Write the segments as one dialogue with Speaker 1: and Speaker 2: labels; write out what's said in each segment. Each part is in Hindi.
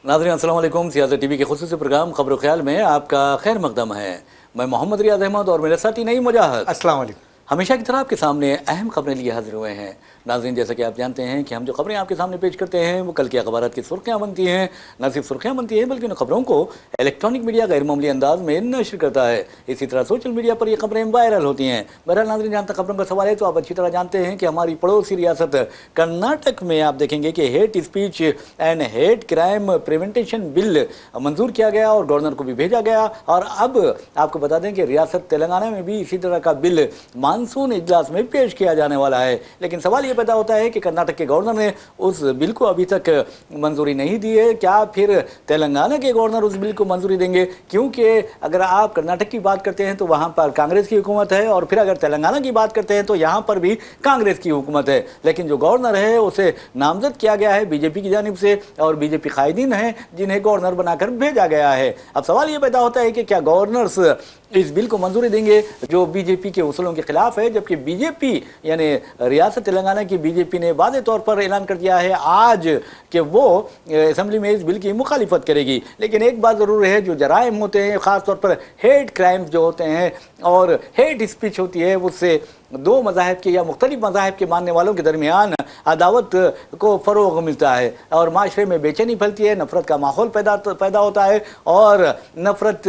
Speaker 1: नाज़रीन अस्सलाम वालेकुम। सियासत टीवी के खुसूसी प्रोग्राम खबर ख्याल में आपका खैर मकदम है। मैं मोहम्मद रियाज अहमद और मेरे साथी नईम मुजाहिद।
Speaker 2: अस्सलाम वालेकुम।
Speaker 1: हमेशा की तरह आपके सामने अहम खबरें लिए हाजिर हुए हैं। नाज़रीन, जैसा कि आप जानते हैं कि हम जो खबरें आपके सामने पेश करते हैं वो कल की अखबारात की सुर्खियाँ बनती हैं। न सिर्फ सुर्खियाँ बनती हैं बल्कि उन खबरों को इलेक्ट्रॉनिक मीडिया गैर मामूली अंदाज में नशर करता है। इसी तरह सोशल मीडिया पर ये खबरें वायरल होती हैं। बहरहाल नाज़रीन, जहाँ तक खबरों का सवाल है तो आप अच्छी तरह जानते हैं कि हमारी पड़ोसी रियासत कर्नाटक में आप देखेंगे कि hate speech and hate crime prevention bill मंजूर किया गया और गवर्नर को भी भेजा गया। और अब आपको बता दें कि रियासत तेलंगाना में भी इसी तरह का बिल मानसून इजलास में पेश किया जाने वाला है। लेकिन सवाल ये पैदा होता है कि कर्नाटक के गवर्नर ने उस बिल को अभी तक मंजूरी नहीं दी है। क्या फिर तेलंगाना के गवर्नर उस बिल को मंजूरी देंगे? क्योंकि अगर आप कर्नाटक की बात करते हैं तो वहाँ पर कांग्रेस की हुकूमत है, और फिर अगर तेलंगाना की बात करते हैं तो यहाँ पर भी कांग्रेस की हुकूमत है। लेकिन जो गवर्नर है उसे नामजद किया गया है बीजेपी की जानिब से, और बीजेपी कायदीन हैं जिन्हें गवर्नर बनाकर भेजा गया है। अब सवाल ये पैदा होता है कि क्या गवर्नर्स इस बिल को मंजूरी देंगे जो बीजेपी के उसूलों के खिलाफ है, जबकि बीजेपी यानी रियासत तेलंगाना की बीजेपी ने वाज़े तौर पर ऐलान कर दिया है आज कि वो असेंबली में इस बिल की मुखालिफत करेगी। लेकिन एक बात ज़रूर है, जो जराइम होते हैं ख़ास तौर पर हेट क्राइम्स जो होते हैं और हेट स्पीच होती है, उससे दो मज़ाहिब के या मुख्तलिफ मज़ाहिब के मानने वालों के दरमियान अदावत को फ़रोग़ मिलता है और माशरे में बेचैनी फैलती है, नफ़रत का माहौल पैदा होता है, और नफ़रत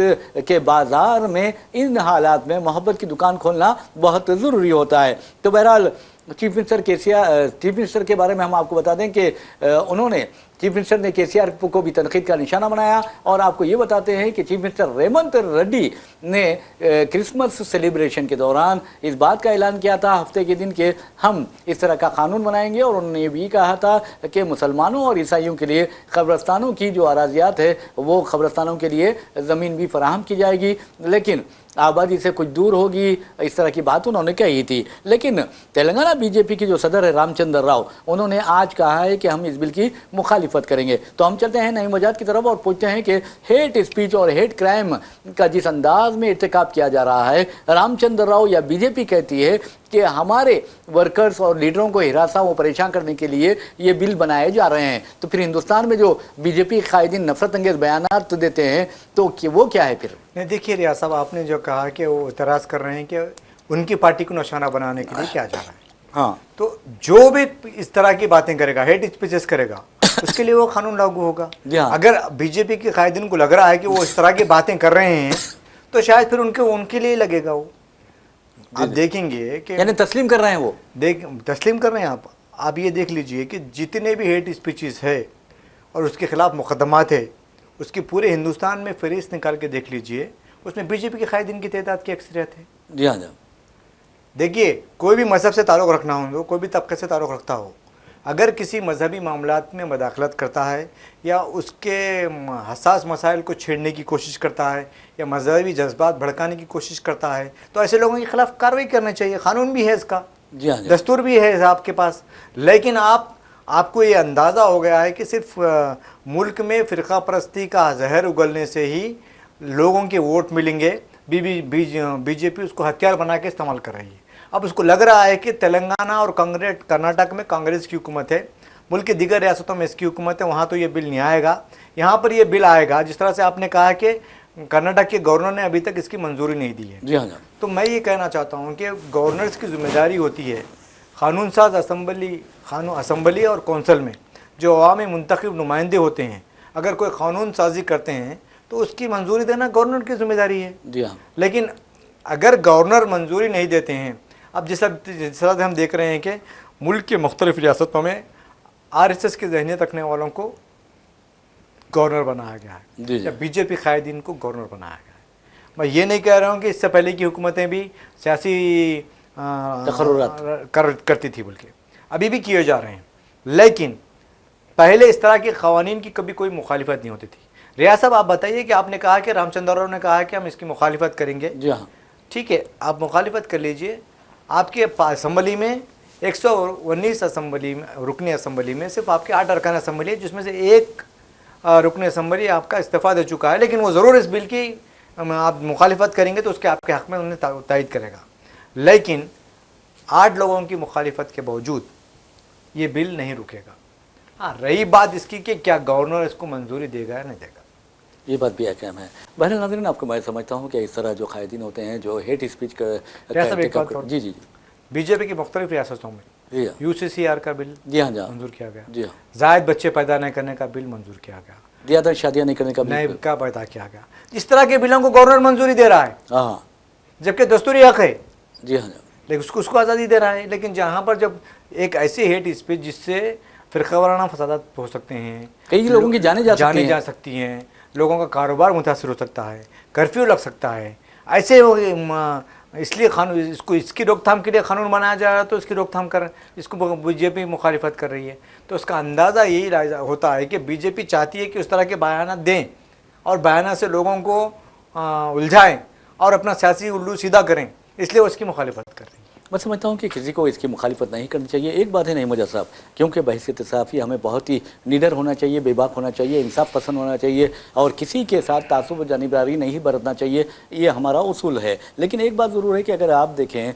Speaker 1: के बाज़ार में इन हालात में मोहब्बत की दुकान खोलना बहुत ज़रूरी होता है। तो बहरहाल चीफ मिनिस्टर के बारे में हम आपको बता दें कि उन्होंने चीफ मिनिस्टर ने केसीआर को भी तनकीद का निशाना बनाया। और आपको ये बताते हैं कि चीफ मिनिस्टर रेवंत रेड्डी ने क्रिसमस सेलिब्रेशन के दौरान इस बात का ऐलान किया था हफ्ते के दिन के हम इस तरह का कानून बनाएंगे, और उन्होंने ये भी कहा था कि मुसलमानों और ईसाइयों के लिए कब्रस्तानों की जो अराजियात है वो कब्रस्तानों के लिए ज़मीन भी फराहम की जाएगी, लेकिन आबादी से कुछ दूर होगी। इस तरह की बात उन्होंने कही थी। लेकिन तेलंगाना बीजेपी के जो सदर है रामचंद्र राव, उन्होंने आज कहा है कि हम इस बिल की मुखालिफत करेंगे। तो हम चलते हैं नईम मुजाहिद की तरफ और पूछते हैं कि हेट स्पीच और हेट क्राइम का जिस अंदाज में इर्तिकाब किया जा रहा है, रामचंद्र राव या बीजेपी कहती है कि हमारे वर्कर्स और लीडरों को हिरासा व परेशान करने के लिए ये बिल बनाए जा रहे हैं, तो फिर हिंदुस्तान में जो बीजेपी कायदीन नफरत अंगेज बयानात देते हैं तो वो क्या है फिर?
Speaker 2: नहीं, देखिए रियाज साहब, आपने जो कहा कि वो इतराज़ कर रहे हैं कि उनकी पार्टी को निशाना बनाने के लिए क्या जा रहा है।
Speaker 1: हाँ,
Speaker 2: तो जो भी इस तरह की बातें करेगा, हेट स्पीचेस करेगा, उसके लिए वो कानून लागू होगा। अगर बीजेपी के कायदीन को लग रहा है कि वो इस तरह की बातें कर रहे हैं तो शायद फिर उनके लिए लगेगा वो। आप देखेंगे कि
Speaker 1: यानी तस्लीम कर रहे हैं वो,
Speaker 2: तस्लीम कर रहे हैं। आप ये देख लीजिए कि जितने भी हेट स्पीचेस है और उसके खिलाफ मुकदमात है, उसकी पूरे हिंदुस्तान में फहरिस्त निकाल के देख लीजिए, उसमें बीजेपी के कायदीन की तादाद की अक्सरियत है।
Speaker 1: जी हाँ जी।
Speaker 2: देखिए, कोई भी मज़हब से ताल्लुक़ रखना हो, कोई भी तबके से ताल्लुक़ रखता हो, अगर किसी मजहबी मामलात में मदाखलत करता है या उसके हसास मसाइल को छेड़ने की कोशिश करता है या मजहबी जज्बात भड़काने की कोशिश करता है, तो ऐसे लोगों के खिलाफ कार्रवाई करनी चाहिए। कानून भी है इसका, दस्तूर भी है आपके पास। लेकिन आपको ये अंदाज़ा हो गया है कि सिर्फ मुल्क में फ़िरका परस्ती का जहर उगलने से ही लोगों के वोट मिलेंगे, बीजेपी उसको हथियार बना के इस्तेमाल कर रही है। अब उसको लग रहा है कि तेलंगाना और कर्नाटक में कांग्रेस की हुकूमत है, मुल्क के दीगर रियासतों में इसकी हुकूमत है, वहाँ तो ये बिल नहीं आएगा, यहाँ पर ये बिल आएगा। जिस तरह से आपने कहा कि कर्नाटक के गवर्नर ने अभी तक इसकी मंजूरी नहीं दी है।
Speaker 1: जी हाँ।
Speaker 2: तो मैं ये कहना चाहता हूँ कि गवर्नर्स की जिम्मेदारी होती है कानून साज असम्बली और कौंसल में जो अवामी मुंतखब नुमाइंदे होते हैं, अगर कोई कानून साजी करते हैं तो उसकी मंजूरी देना गवर्नर की जिम्मेदारी है।
Speaker 1: जी हाँ।
Speaker 2: लेकिन अगर गवर्नर मंजूरी नहीं देते हैं, अब जिस तरह हम देख रहे हैं कि मुल्क के मुख्तलिफ रियासतों में RSS की ज़हनियत रखने वालों को गवर्नर बनाया गया है या बीजेपी कायदीन को गवर्नर बनाया गया है। मैं ये नहीं कह रहा हूँ कि इससे पहले की हुकूमतें भी सियासी करती थी, बल्कि अभी भी किए जा रहे हैं, लेकिन पहले इस तरह के क़वानीन की कभी कोई मुखालिफत नहीं होती थी। रियाज साहब, आप बताइए कि आपने कहा कि रामचंद्र राव ने कहा कि हम इसकी मुखालिफत करेंगे।
Speaker 1: जी हाँ,
Speaker 2: ठीक है, आप मुखालिफत कर लीजिए। आपके असम्बली में 119 असम्बली में रुकनी असम्बली में सिर्फ आपके 8 अरकान असम्बली है, जिसमें से एक रुकन असम्बली आपका इस्तीफ़ा दे चुका है, लेकिन वो ज़रूर इस बिल की आप मुखालिफत करेंगे तो उसके आपके हक़ में उन्हें तायद करेगा। लेकिन 8 लोगों की मुखालिफत के बावजूद ये बिल नहीं रुकेगा। हाँ, रही बात इसकी कि क्या गवर्नर इसको मंजूरी देगा या नहीं देगा,
Speaker 1: ये बात भी अहम है। बहरहाल नाज़रीन, आपको मैं समझता हूँ कि इस तरह जो कायदीन होते हैं जो हेट स्पीच जी जी
Speaker 2: बीजेपी की मुख्तलिफ रियासतों में
Speaker 1: जी हाँ
Speaker 2: UCCR का बिल
Speaker 1: जी हाँ
Speaker 2: मंजूर किया गया,
Speaker 1: जी हाँ,
Speaker 2: जायद बच्चे पैदा नहीं करने का बिल मंजूर किया गया,
Speaker 1: ज़्यादा शादियाँ नहीं करने का भी
Speaker 2: नए का पैदा किया गया। इस तरह के बिलों को गवर्नर मंजूरी दे रहा है,
Speaker 1: हाँ
Speaker 2: जबकि दस्तूरी हक है,
Speaker 1: जी हाँ
Speaker 2: लेकिन उसको आज़ादी दे रहा है। लेकिन जहाँ पर जब एक ऐसी हेट स्पीच जिससे फिरका वाराना फसादात हो सकते हैं,
Speaker 1: कई लोगों की जाने
Speaker 2: जा सकती हैं, लोगों का कारोबार मुतासर हो सकता है, कर्फ्यू लग सकता है, ऐसे इसलिए कानून इसकी रोकथाम के लिए कानून बनाया जा रहा है, तो इसकी रोकथाम कर इसको बीजेपी मुखालिफत कर रही है। तो उसका अंदाज़ा यही होता है कि बीजेपी चाहती है कि उस तरह के बयान दें और बयान से लोगों को उलझाएं और अपना सियासी उल्लू सीधा करें, इसलिए वो इसकी मुखालिफत कर रही है।
Speaker 1: मैं समझता हूँ कि किसी को इसकी मुखालिफत नहीं करनी चाहिए। एक बात है नहीं मुझे साहब, क्योंकि बहैसियत साफ़ी हमें बहुत ही निडर होना चाहिए, बेबाक होना चाहिए, इंसाफ पसंद होना चाहिए और किसी के साथ तासुब जानिबदारी नहीं बरतना चाहिए, ये हमारा उसूल है। लेकिन एक बात ज़रूर है कि अगर आप देखें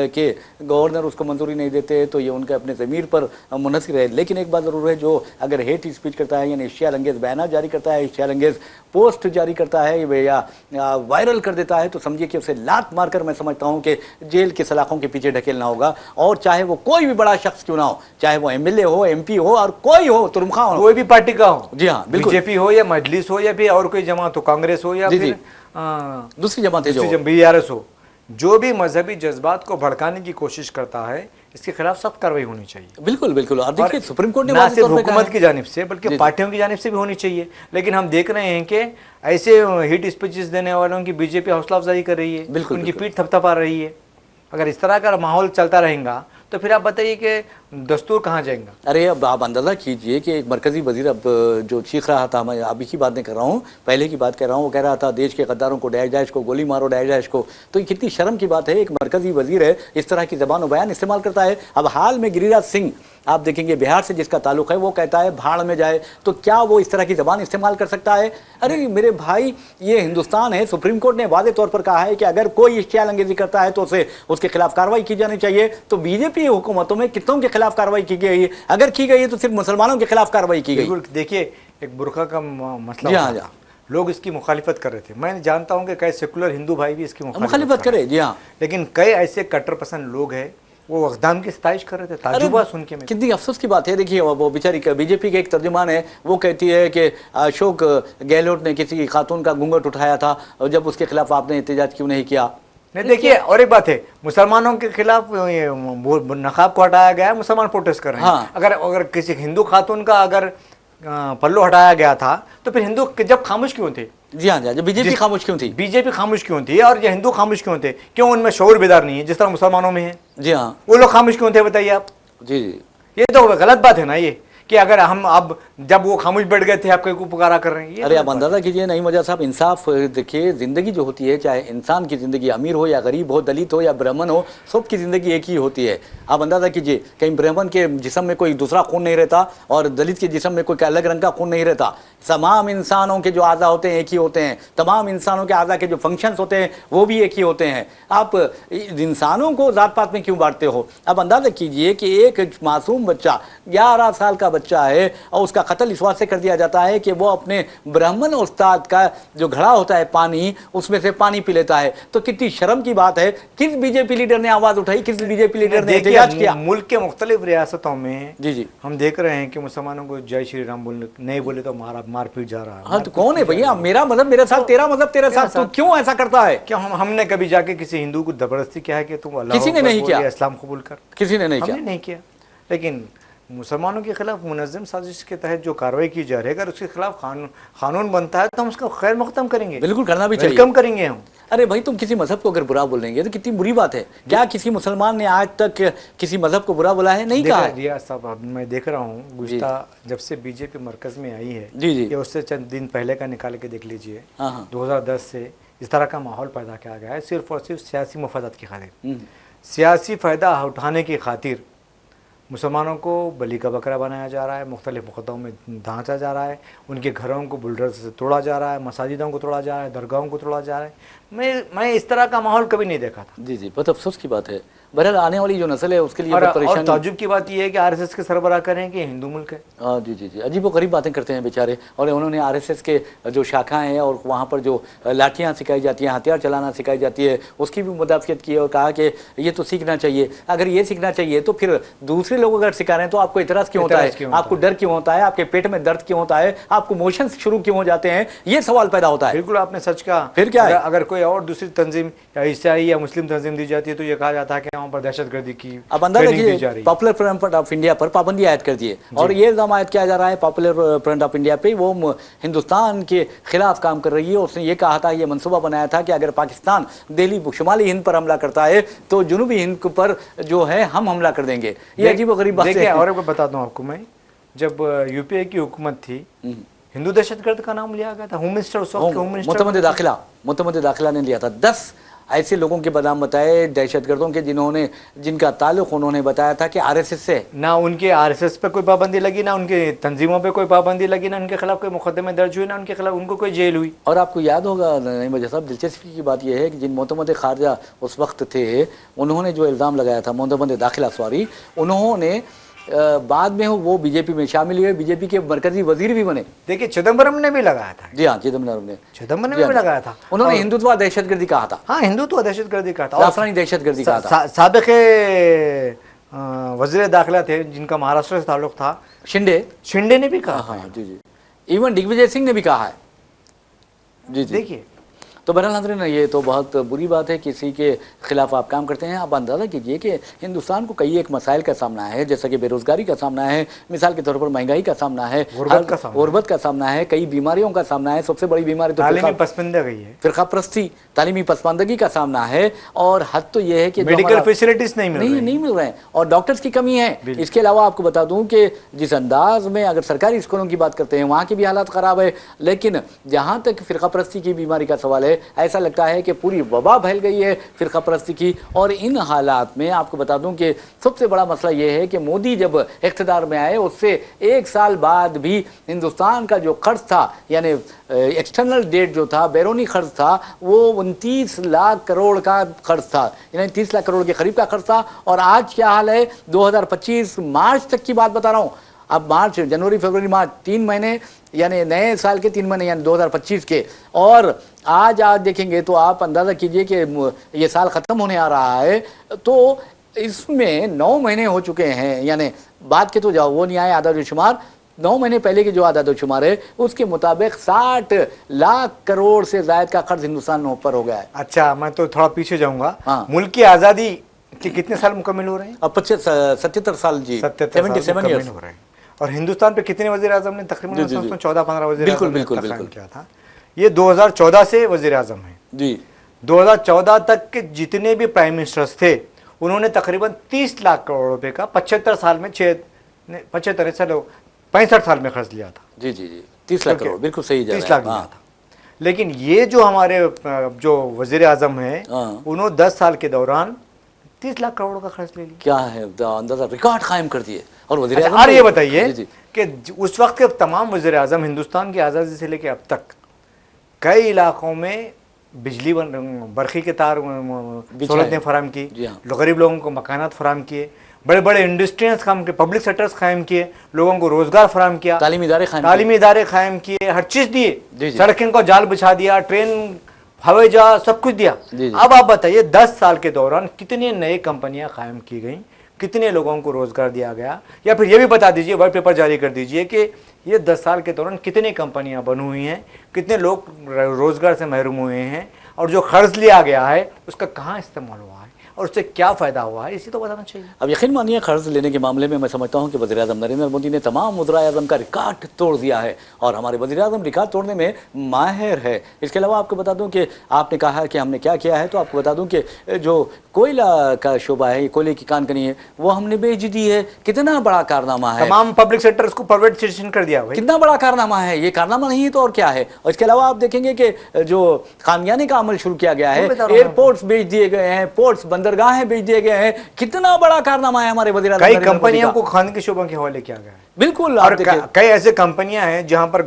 Speaker 1: कि गवर्नर उसको मंजूरी नहीं देते तो ये उनके अपने ज़मीर पर मुनहसर है। लेकिन एक बात ज़रूर है, जो अगर हेट स्पीच करता है यानी इश्तियाल अंगेज़ बयान जारी करता है, इश्तियाल अंगेज़ पोस्ट जारी करता है या वायरल कर देता है, तो समझिए कि उसे लात मारकर मैं समझता हूँ कि जेल के सलाखों के पीछे ढकेलना होगा। और चाहे वो कोई भी बड़ा शख्स क्यों ना हो, चाहे वो MLA हो, MP हो और कोई हो, तुरमखा हो,
Speaker 2: कोई भी पार्टी का हो,
Speaker 1: जी हाँ बिल्कुल,
Speaker 2: बीजेपी हो या मजलिस हो या फिर और कोई जमात हो, कांग्रेस हो या फिर
Speaker 1: दूसरी जमातें जो
Speaker 2: BRS हो, जो भी मजहबी जज्बात को भड़काने की कोशिश करता है, इसके खिलाफ सख्त कार्रवाई होनी चाहिए।
Speaker 1: बिल्कुल बिल्कुल। और देखिए सुप्रीम कोर्ट ने
Speaker 2: ना सिर्फ हुकूमत की जानिब से बल्कि पार्टियों की जानिब से भी होनी चाहिए। लेकिन हम देख रहे हैं कि ऐसे हिट स्पीचेस देने वालों की बीजेपी हौसला अफजाई कर रही है, उनकी पीठ थपथपा रही है। अगर इस तरह का माहौल चलता रहेगा तो फिर आप बताइए कि दस्तूर कहाँ जाएगा।
Speaker 1: अरे अब आप अंदाज़ा कीजिए कि एक मरकज़ी वज़ीर अब जो चीख रहा था, मैं अभी की बात नहीं कर रहा हूँ, पहले की बात कर रहा हूँ, वो कह रहा था देश के गद्दारों को डैश को गोली मारो, डैश को। तो ये कितनी शर्म की बात है, एक मरकज़ी वज़ीर है इस तरह की ज़बान व बयान इस्तेमाल करता है। अब हाल में गिरिराज सिंह आप देखेंगे बिहार से जिसका ताल्लुक है, वो कहता है भाड़ में जाए, तो क्या वो इस तरह की ज़बान इस्तेमाल कर सकता है? अरे मेरे भाई, ये हिंदुस्तान है, सुप्रीम कोर्ट ने वादे तौर पर कहा है कि अगर कोई इश्तियाल अंगेज़ी करता है तो उसे उसके खिलाफ कार्रवाई की जानी चाहिए। तो बीजेपी हुकूमतों में कितनों के खिलाफ कार्रवाई की गई है? अगर की गई है तो सिर्फ मुसलमानों के खिलाफ कार्रवाई की गई।
Speaker 2: देखिए, एक बुरका का मसला हाँ, लोग इसकी मुखालिफत कर रहे थे। मैं जानता हूँ कि कई सेकुलर हिंदू भाई भी इसकी मुखालिफत करे, जी हाँ, लेकिन कई ऐसे कट्टर पसंद लोग हैं वो अक़दाम की सताइश कर रहे थे। ताजुबा सुन के
Speaker 1: कितनी अफसोस की बात है। देखिए वो बेचारी बीजेपी के एक तर्जुमान है, वो कहती है कि अशोक गहलोत ने किसी खातून का घूंघट उठाया था और जब उसके खिलाफ आपने एहतजाज क्यों नहीं किया?
Speaker 2: नहीं, देखिए और एक बात है, मुसलमानों के खिलाफ नकाब को हटाया गया है, मुसलमान प्रोटेस्ट कर रहे हैं। हाँ। अगर किसी हिंदू खातून का अगर पल्लू हटाया गया था तो फिर हिंदू जब खामोश क्यों थे? जी हाँ, जब बीजेपी खामोश क्यों थी? बीजेपी खामोश क्यों थी और ये हिंदू खामोश क्यों थे? क्यों उनमें शऊर बेदार नहीं है जिस तरह मुसलमानों में है? जी हाँ, वो लोग खामोश क्यों थे बताइए आप? जी जी, ये तो गलत बात है ना, ये कि अगर हम अब जब वो खामोश बैठ गए थे आपके को पुकारा कर रहे हैं। अरे आप अंदाज़ा कीजिए नहीं मजा साहब, इंसाफ देखिए, ज़िंदगी जो होती है, चाहे इंसान की ज़िंदगी अमीर हो या गरीब हो, दलित हो या ब्राह्मण हो, सबकी ज़िंदगी एक ही होती है। आप अंदाज़ा कीजिए, कहीं ब्राह्मण के जिस्म में कोई दूसरा खून नहीं रहता और दलित के जिस्म में कोई अलग रंग का खून नहीं रहता। तमाम इंसानों के जो आज़ा होते हैं एक ही होते हैं, तमाम इंसानों के आज़ा के जो फंक्शंस होते हैं वो भी एक ही होते हैं। आप इंसानों को ज़ात पात में क्यों बांटते हो? अब अंदाज़ा कीजिए कि एक मासूम बच्चा 11 साल का बच्चा है और उसका कत्ल इस बात से कर दिया जाता है कि वो अपने ब्राह्मण उस्ताद का जो घड़ा होता है पानी, उसमें से पानी पी लेता है। तो कितनी शर्म की बात है। किस बीजेपी लीडर ने आवाज़ उठाई? किस बीजेपी लीडर ने एहतजाज किया? मुल्क के मुख्तलिफ रियासतों में जी जी हम देख रहे हैं कि मुसलमानों को जय श्री राम बोलने नहीं बोले तो मारपीट जा रहा है। हाँ, तो कौन है भैया? मेरा मजहब मेरे साथ, तेरा मजहब तेरे साथ, तो क्यों ऐसा करता है? क्या हमने कभी जाके किसी हिंदू को जबरदस्ती किया है कि तुम अल्लाह? किसी ने नहीं किया। इस्लाम कबूल कर, किसी ने नहीं किया। लेकिन मुसलमानों के खिलाफ मुनज़्ज़म साजिश के तहत जो कार्रवाई की जा रही है, अगर उसके खिलाफ कानून बनता है तो हम उसका खैर मकदम करेंगे, बिल्कुल करना भी चाहिए, कम करेंगे हम। अरे भाई, तुम किसी मजहब को अगर बुरा बोलेंगे तो कितनी बुरी बात है। क्या किसी मुसलमान ने आज तक किसी मजहब को बुरा बोला है? नहीं कहा। रियाज साहब, मैं देख रहा हूँ गुज़िश्ता जब से बीजेपी मरकज़ में आई है जी जी, उससे चंद दिन पहले का निकाल के देख लीजिए, 2010 से इस तरह का माहौल पैदा किया गया है सिर्फ और सिर्फ सियासी मफादात की खातिर, सियासी फ़ायदा उठाने की खातिर मुसलमानों को बलि का बकरा बनाया जा रहा है, मुख्तलिफ मुकद्दमों में ढांचा जा रहा है, उनके घरों को बुलडोज़र से तोड़ा जा रहा है, मसाजिदों को तोड़ा जा रहा है, दरगाहों को तोड़ा जा रहा है। मैं इस तरह का माहौल कभी नहीं देखा था।
Speaker 1: जी जी, बहुत अफसोस की बात है। बहरहाल आने वाली जो नस्ल है उसके लिए
Speaker 2: और
Speaker 1: बहुत परेशानी।
Speaker 2: ताज्जुब की बात यह है कि आरएसएस के सरबराह करें कि हिंदू मुल्क है।
Speaker 1: हाँ जी जी जी, अजीब व गरीब बातें करते हैं बेचारे। और उन्होंने आरएसएस के जो शाखाएं हैं और वहाँ पर जो लाठियाँ सिखाई जाती हैं, हथियार चलाना सिखाई जाती है, उसकी भी मुदाफ़ियत की और कहा कि ये तो सीखना चाहिए। अगर ये सीखना चाहिए तो फिर दूसरे लोग अगर सिखा रहे हैं तो आपको इतराज़ क्यों होता है, आपको डर क्यों होता है, आपके पेट में दर्द क्यों होता है, आपको मोशन शुरू क्यों हो जाते हैं, ये सवाल पैदा होता है।
Speaker 2: बिल्कुल आपने सच कहा।
Speaker 1: फिर क्या है?
Speaker 2: अगर कोई और दूसरी तंजीम या ईसाई या मुस्लिम तंजीम दी जाती है तो ये कहा जाता है कि वहाँ पर दहशतगर्दी की
Speaker 1: अब अंदाजा
Speaker 2: ट्रेनिंग दी जा
Speaker 1: कीजिए,
Speaker 2: रही है।
Speaker 1: पॉपुलर फ्रंट ऑफ इंडिया पर पाबंदी आयद कर दिए और ये इल्जाम आयद किया जा रहा है पॉपुलर फ्रंट ऑफ इंडिया पे वो हिंदुस्तान के खिलाफ काम कर रही है। उसने ये कहा था, ये मंसूबा बनाया था कि अगर पाकिस्तान दिल्ली शुमाली हिंद पर हमला करता है तो जनूबी हिंद पर जो है हम हमला कर देंगे। ये अजीब व गरीब बात है।
Speaker 2: और एक बात बता दूं आपको, मैं जब यूपीए की हुकूमत थी हिंदू दहशतगर्द का नाम लिया गया था। होम मिनिस्टर उस वक्त होम मिनिस्टर
Speaker 1: मुतमद्दे दाखिला ने लिया था। 10 ऐसे लोगों के बदाम बताए दहशतगर्दों के जिनका ताल्लुक उन्होंने बताया था कि आरएसएस से।
Speaker 2: ना उनके आरएसएस पे कोई पाबंदी लगी, ना उनके तंजीमों पे कोई पाबंदी लगी, ना उनके खिलाफ कोई मुकदमे दर्ज हुए, ना उनके खिलाफ उनको कोई जेल हुई।
Speaker 1: और आपको याद होगा नईम वजह साहब, दिलचस्पी की बात यह है कि जिन मोहतमद खारजा उस वक्त थे उन्होंने जो इल्ज़ाम लगाया था, मोहतमद दाखिला सॉरी, उन्होंने बाद में वो बीजेपी में शामिल हुए, बीजेपी के मरकजी वजीर भी बने।
Speaker 2: देखिए चिदम्बरम ने भी लगाया था।
Speaker 1: जी हाँ, चिदम्बरम ने
Speaker 2: भी लगाया था।
Speaker 1: उन्होंने हिंदुत्व दहशतगर्दी कहा था।
Speaker 2: हाँ, हिंदुत्व दहशतगर्दी कहा था,
Speaker 1: जाफरानी दहशतगर्दी कहा था।
Speaker 2: साबिक़ वज़ीर दाखिला थे जिनका महाराष्ट्र से ताल्लुक था, शिंदे ने भी कहा।
Speaker 1: हाँ जी जी, इवन दिग्विजय सिंह ने भी कहा है। जी जी,
Speaker 2: देखिए
Speaker 1: तो बहरहाल नाज़रीन, ये तो बहुत बुरी बात है, किसी के खिलाफ आप काम करते हैं। आप अंदाज़ा कीजिए कि हिंदुस्तान को कई एक मसाइल का सामना है, जैसा कि बेरोज़गारी का सामना है, मिसाल के तौर पर महंगाई का सामना है, गुर्बत का सामना है, कई बीमारियों का सामना है। सबसे बड़ी बीमारी तो
Speaker 2: तालीमी पसमानदगी है,
Speaker 1: फ़िरका परस्ती, तालीमी पसमानदगी का सामना है। और हद तो ये है कि
Speaker 2: मेडिकल फैसिलिटीज़ नहीं
Speaker 1: मिल रहे हैं और डॉक्टर्स की कमी है। इसके अलावा आपको बता दूं कि जिस अंदाज में अगर सरकारी स्कूलों की बात करते हैं वहाँ की भी हालात ख़राब है, लेकिन जहाँ तक फ़िरका परस्ती की बीमारी का सवाल है, ऐसा लगता है कि पूरी वबा फैल गई है फ़िरका परस्ती की। और इन हालात में आपको बता दूं कि सबसे बड़ा मसला ये है कि मोदी जब इख्तिदार में आए उससे 1 साल बाद भी हिंदुस्तान का जो खर्च था, यानी एक्सटर्नल डेट जो था, बैरूनी खर्च था, वो 29 लाख करोड़ का खर्च था, यानी 30 लाख करोड़ के करीब का खर्च था। और आज क्या हाल है, 2025 मार्च तक की बात बता रहा हूँ। अब मार्च, जनवरी, फरवरी, मार्च 3 महीने, यानी नए साल के 3 महीने, यानी 2025 के। और आज देखेंगे तो आप अंदाज़ा कीजिए कि ये साल ख़त्म होने आ रहा है, तो इसमें 9 महीने हो चुके हैं। यानी बात के तो जाओ वो नहीं आए आदाद-ओ-शुमार, 9 महीने पहले के जो आदाद-ओ-शुमार है उसके मुताबिक 60 लाख करोड़ से ज़ायद का खर्च हिंदुस्तान में ऊपर हो गया है।
Speaker 2: अच्छा, मैं तो थोड़ा पीछे जाऊँगा।
Speaker 1: हाँ,
Speaker 2: मुल्क की आज़ादी के कितने साल मुकम्मल हो रहे हैं?
Speaker 1: अब 77 साल जी, 77 ईयर्स
Speaker 2: हो रहे हैं। और हिंदुस्तान पे कितने वज़ीर आज़म ने? तकरीबन 14-15 वज़ीर आज़म ने किया था। ये 2014 से वज़ीर आज़म है
Speaker 1: जी।
Speaker 2: 2014 तक के जितने भी प्राइम मिनिस्टर्स थे उन्होंने तकरीबन 30 लाख करोड़ रुपए का 75 साल में 65 साल में खर्च लिया था।
Speaker 1: जी जी जी, 30 लाख करोड़, बिल्कुल सही,
Speaker 2: 30 लाख लिया था। लेकिन ये जो हमारे जो वज़ीर आज़म है उन्होंने 10 साल के दौरान 30 लाख करोड़ का खर्च ले लिया।
Speaker 1: क्या है अंदाजा, रिकॉर्ड कायम कर दिए। और वज़ीर आज़म,
Speaker 2: और ये बताइए कि उस वक्त के तमाम वज़ीर आज़म हिंदुस्तान की आज़ादी से लेकर अब तक कई इलाकों में बिजली बरखी के तार सहूलतें फराहम की, गरीब लोगों को मकानात फराहम किए, बड़े बड़े इंडस्ट्रीज काम किए, पब्लिक सेक्टर्स कायम किए, लोगों को रोजगार फराहम किया, तालीमी इदारे कायम किए, हर चीज़ दिए, सड़कों को जाल बिछा दिया, ट्रेन, हवाई जहाज, सब कुछ दिया। अब आप बताइए 10 साल के दौरान कितनी नई कंपनियां कायम की गई, कितने लोगों को रोजगार दिया गया? या फिर ये भी बता दीजिए, व्हाइट पेपर जारी कर दीजिए कि ये 10 साल के दौरान कितनी कंपनियां बनी हुई हैं, कितने लोग रोजगार से महरूम हुए हैं, और जो खर्च लिया गया है उसका कहाँ इस्तेमाल हुआ है और उससे क्या फ़ायदा हुआ है, इसी तो बताना चाहिए।
Speaker 1: अब यकीन मानिए कर्ज लेने के मामले में मैं समझता हूं कि वज़ीर-ए-आज़म नरेंद्र मोदी ने तमाम वज़ीर-ए-आज़म का रिकॉर्ड तोड़ दिया है और हमारे वज़ीर-ए-आज़म रिकॉर्ड तोड़ने में माहिर है। इसके अलावा आपको बता दूं कि आपने कहा कि हमने क्या किया है, तो आपको बता दूं कि जो कोयला का शोबा है, कोयले की कानकनी है, वो हमने बेच दी है। कितना बड़ा कारनामा है,
Speaker 2: तमाम पब्लिक सेक्टर्स को प्राइवेटाइजेशन कर दिया,
Speaker 1: कितना बड़ा कारनामा है। ये कारनामा नहीं है तो और क्या है। और इसके अलावा आप देखेंगे कि जो खामियाने का अमल शुरू किया गया है, एयरपोर्ट्स बेच दिए गए हैं, पोर्ट्स बंद बंदरगाहें बेच दिए गए हैं। कितना बड़ा कारनामा है हमारे वज़ीर आज़म
Speaker 2: कई
Speaker 1: नरेंद्र मोदी
Speaker 2: कंपनियों
Speaker 1: का।
Speaker 2: को खान के शोबों के हवाले किया गया है।
Speaker 1: बिल्कुल,
Speaker 2: और
Speaker 1: आप देखिए
Speaker 2: कई ऐसे कंपनियां हैं जहां पर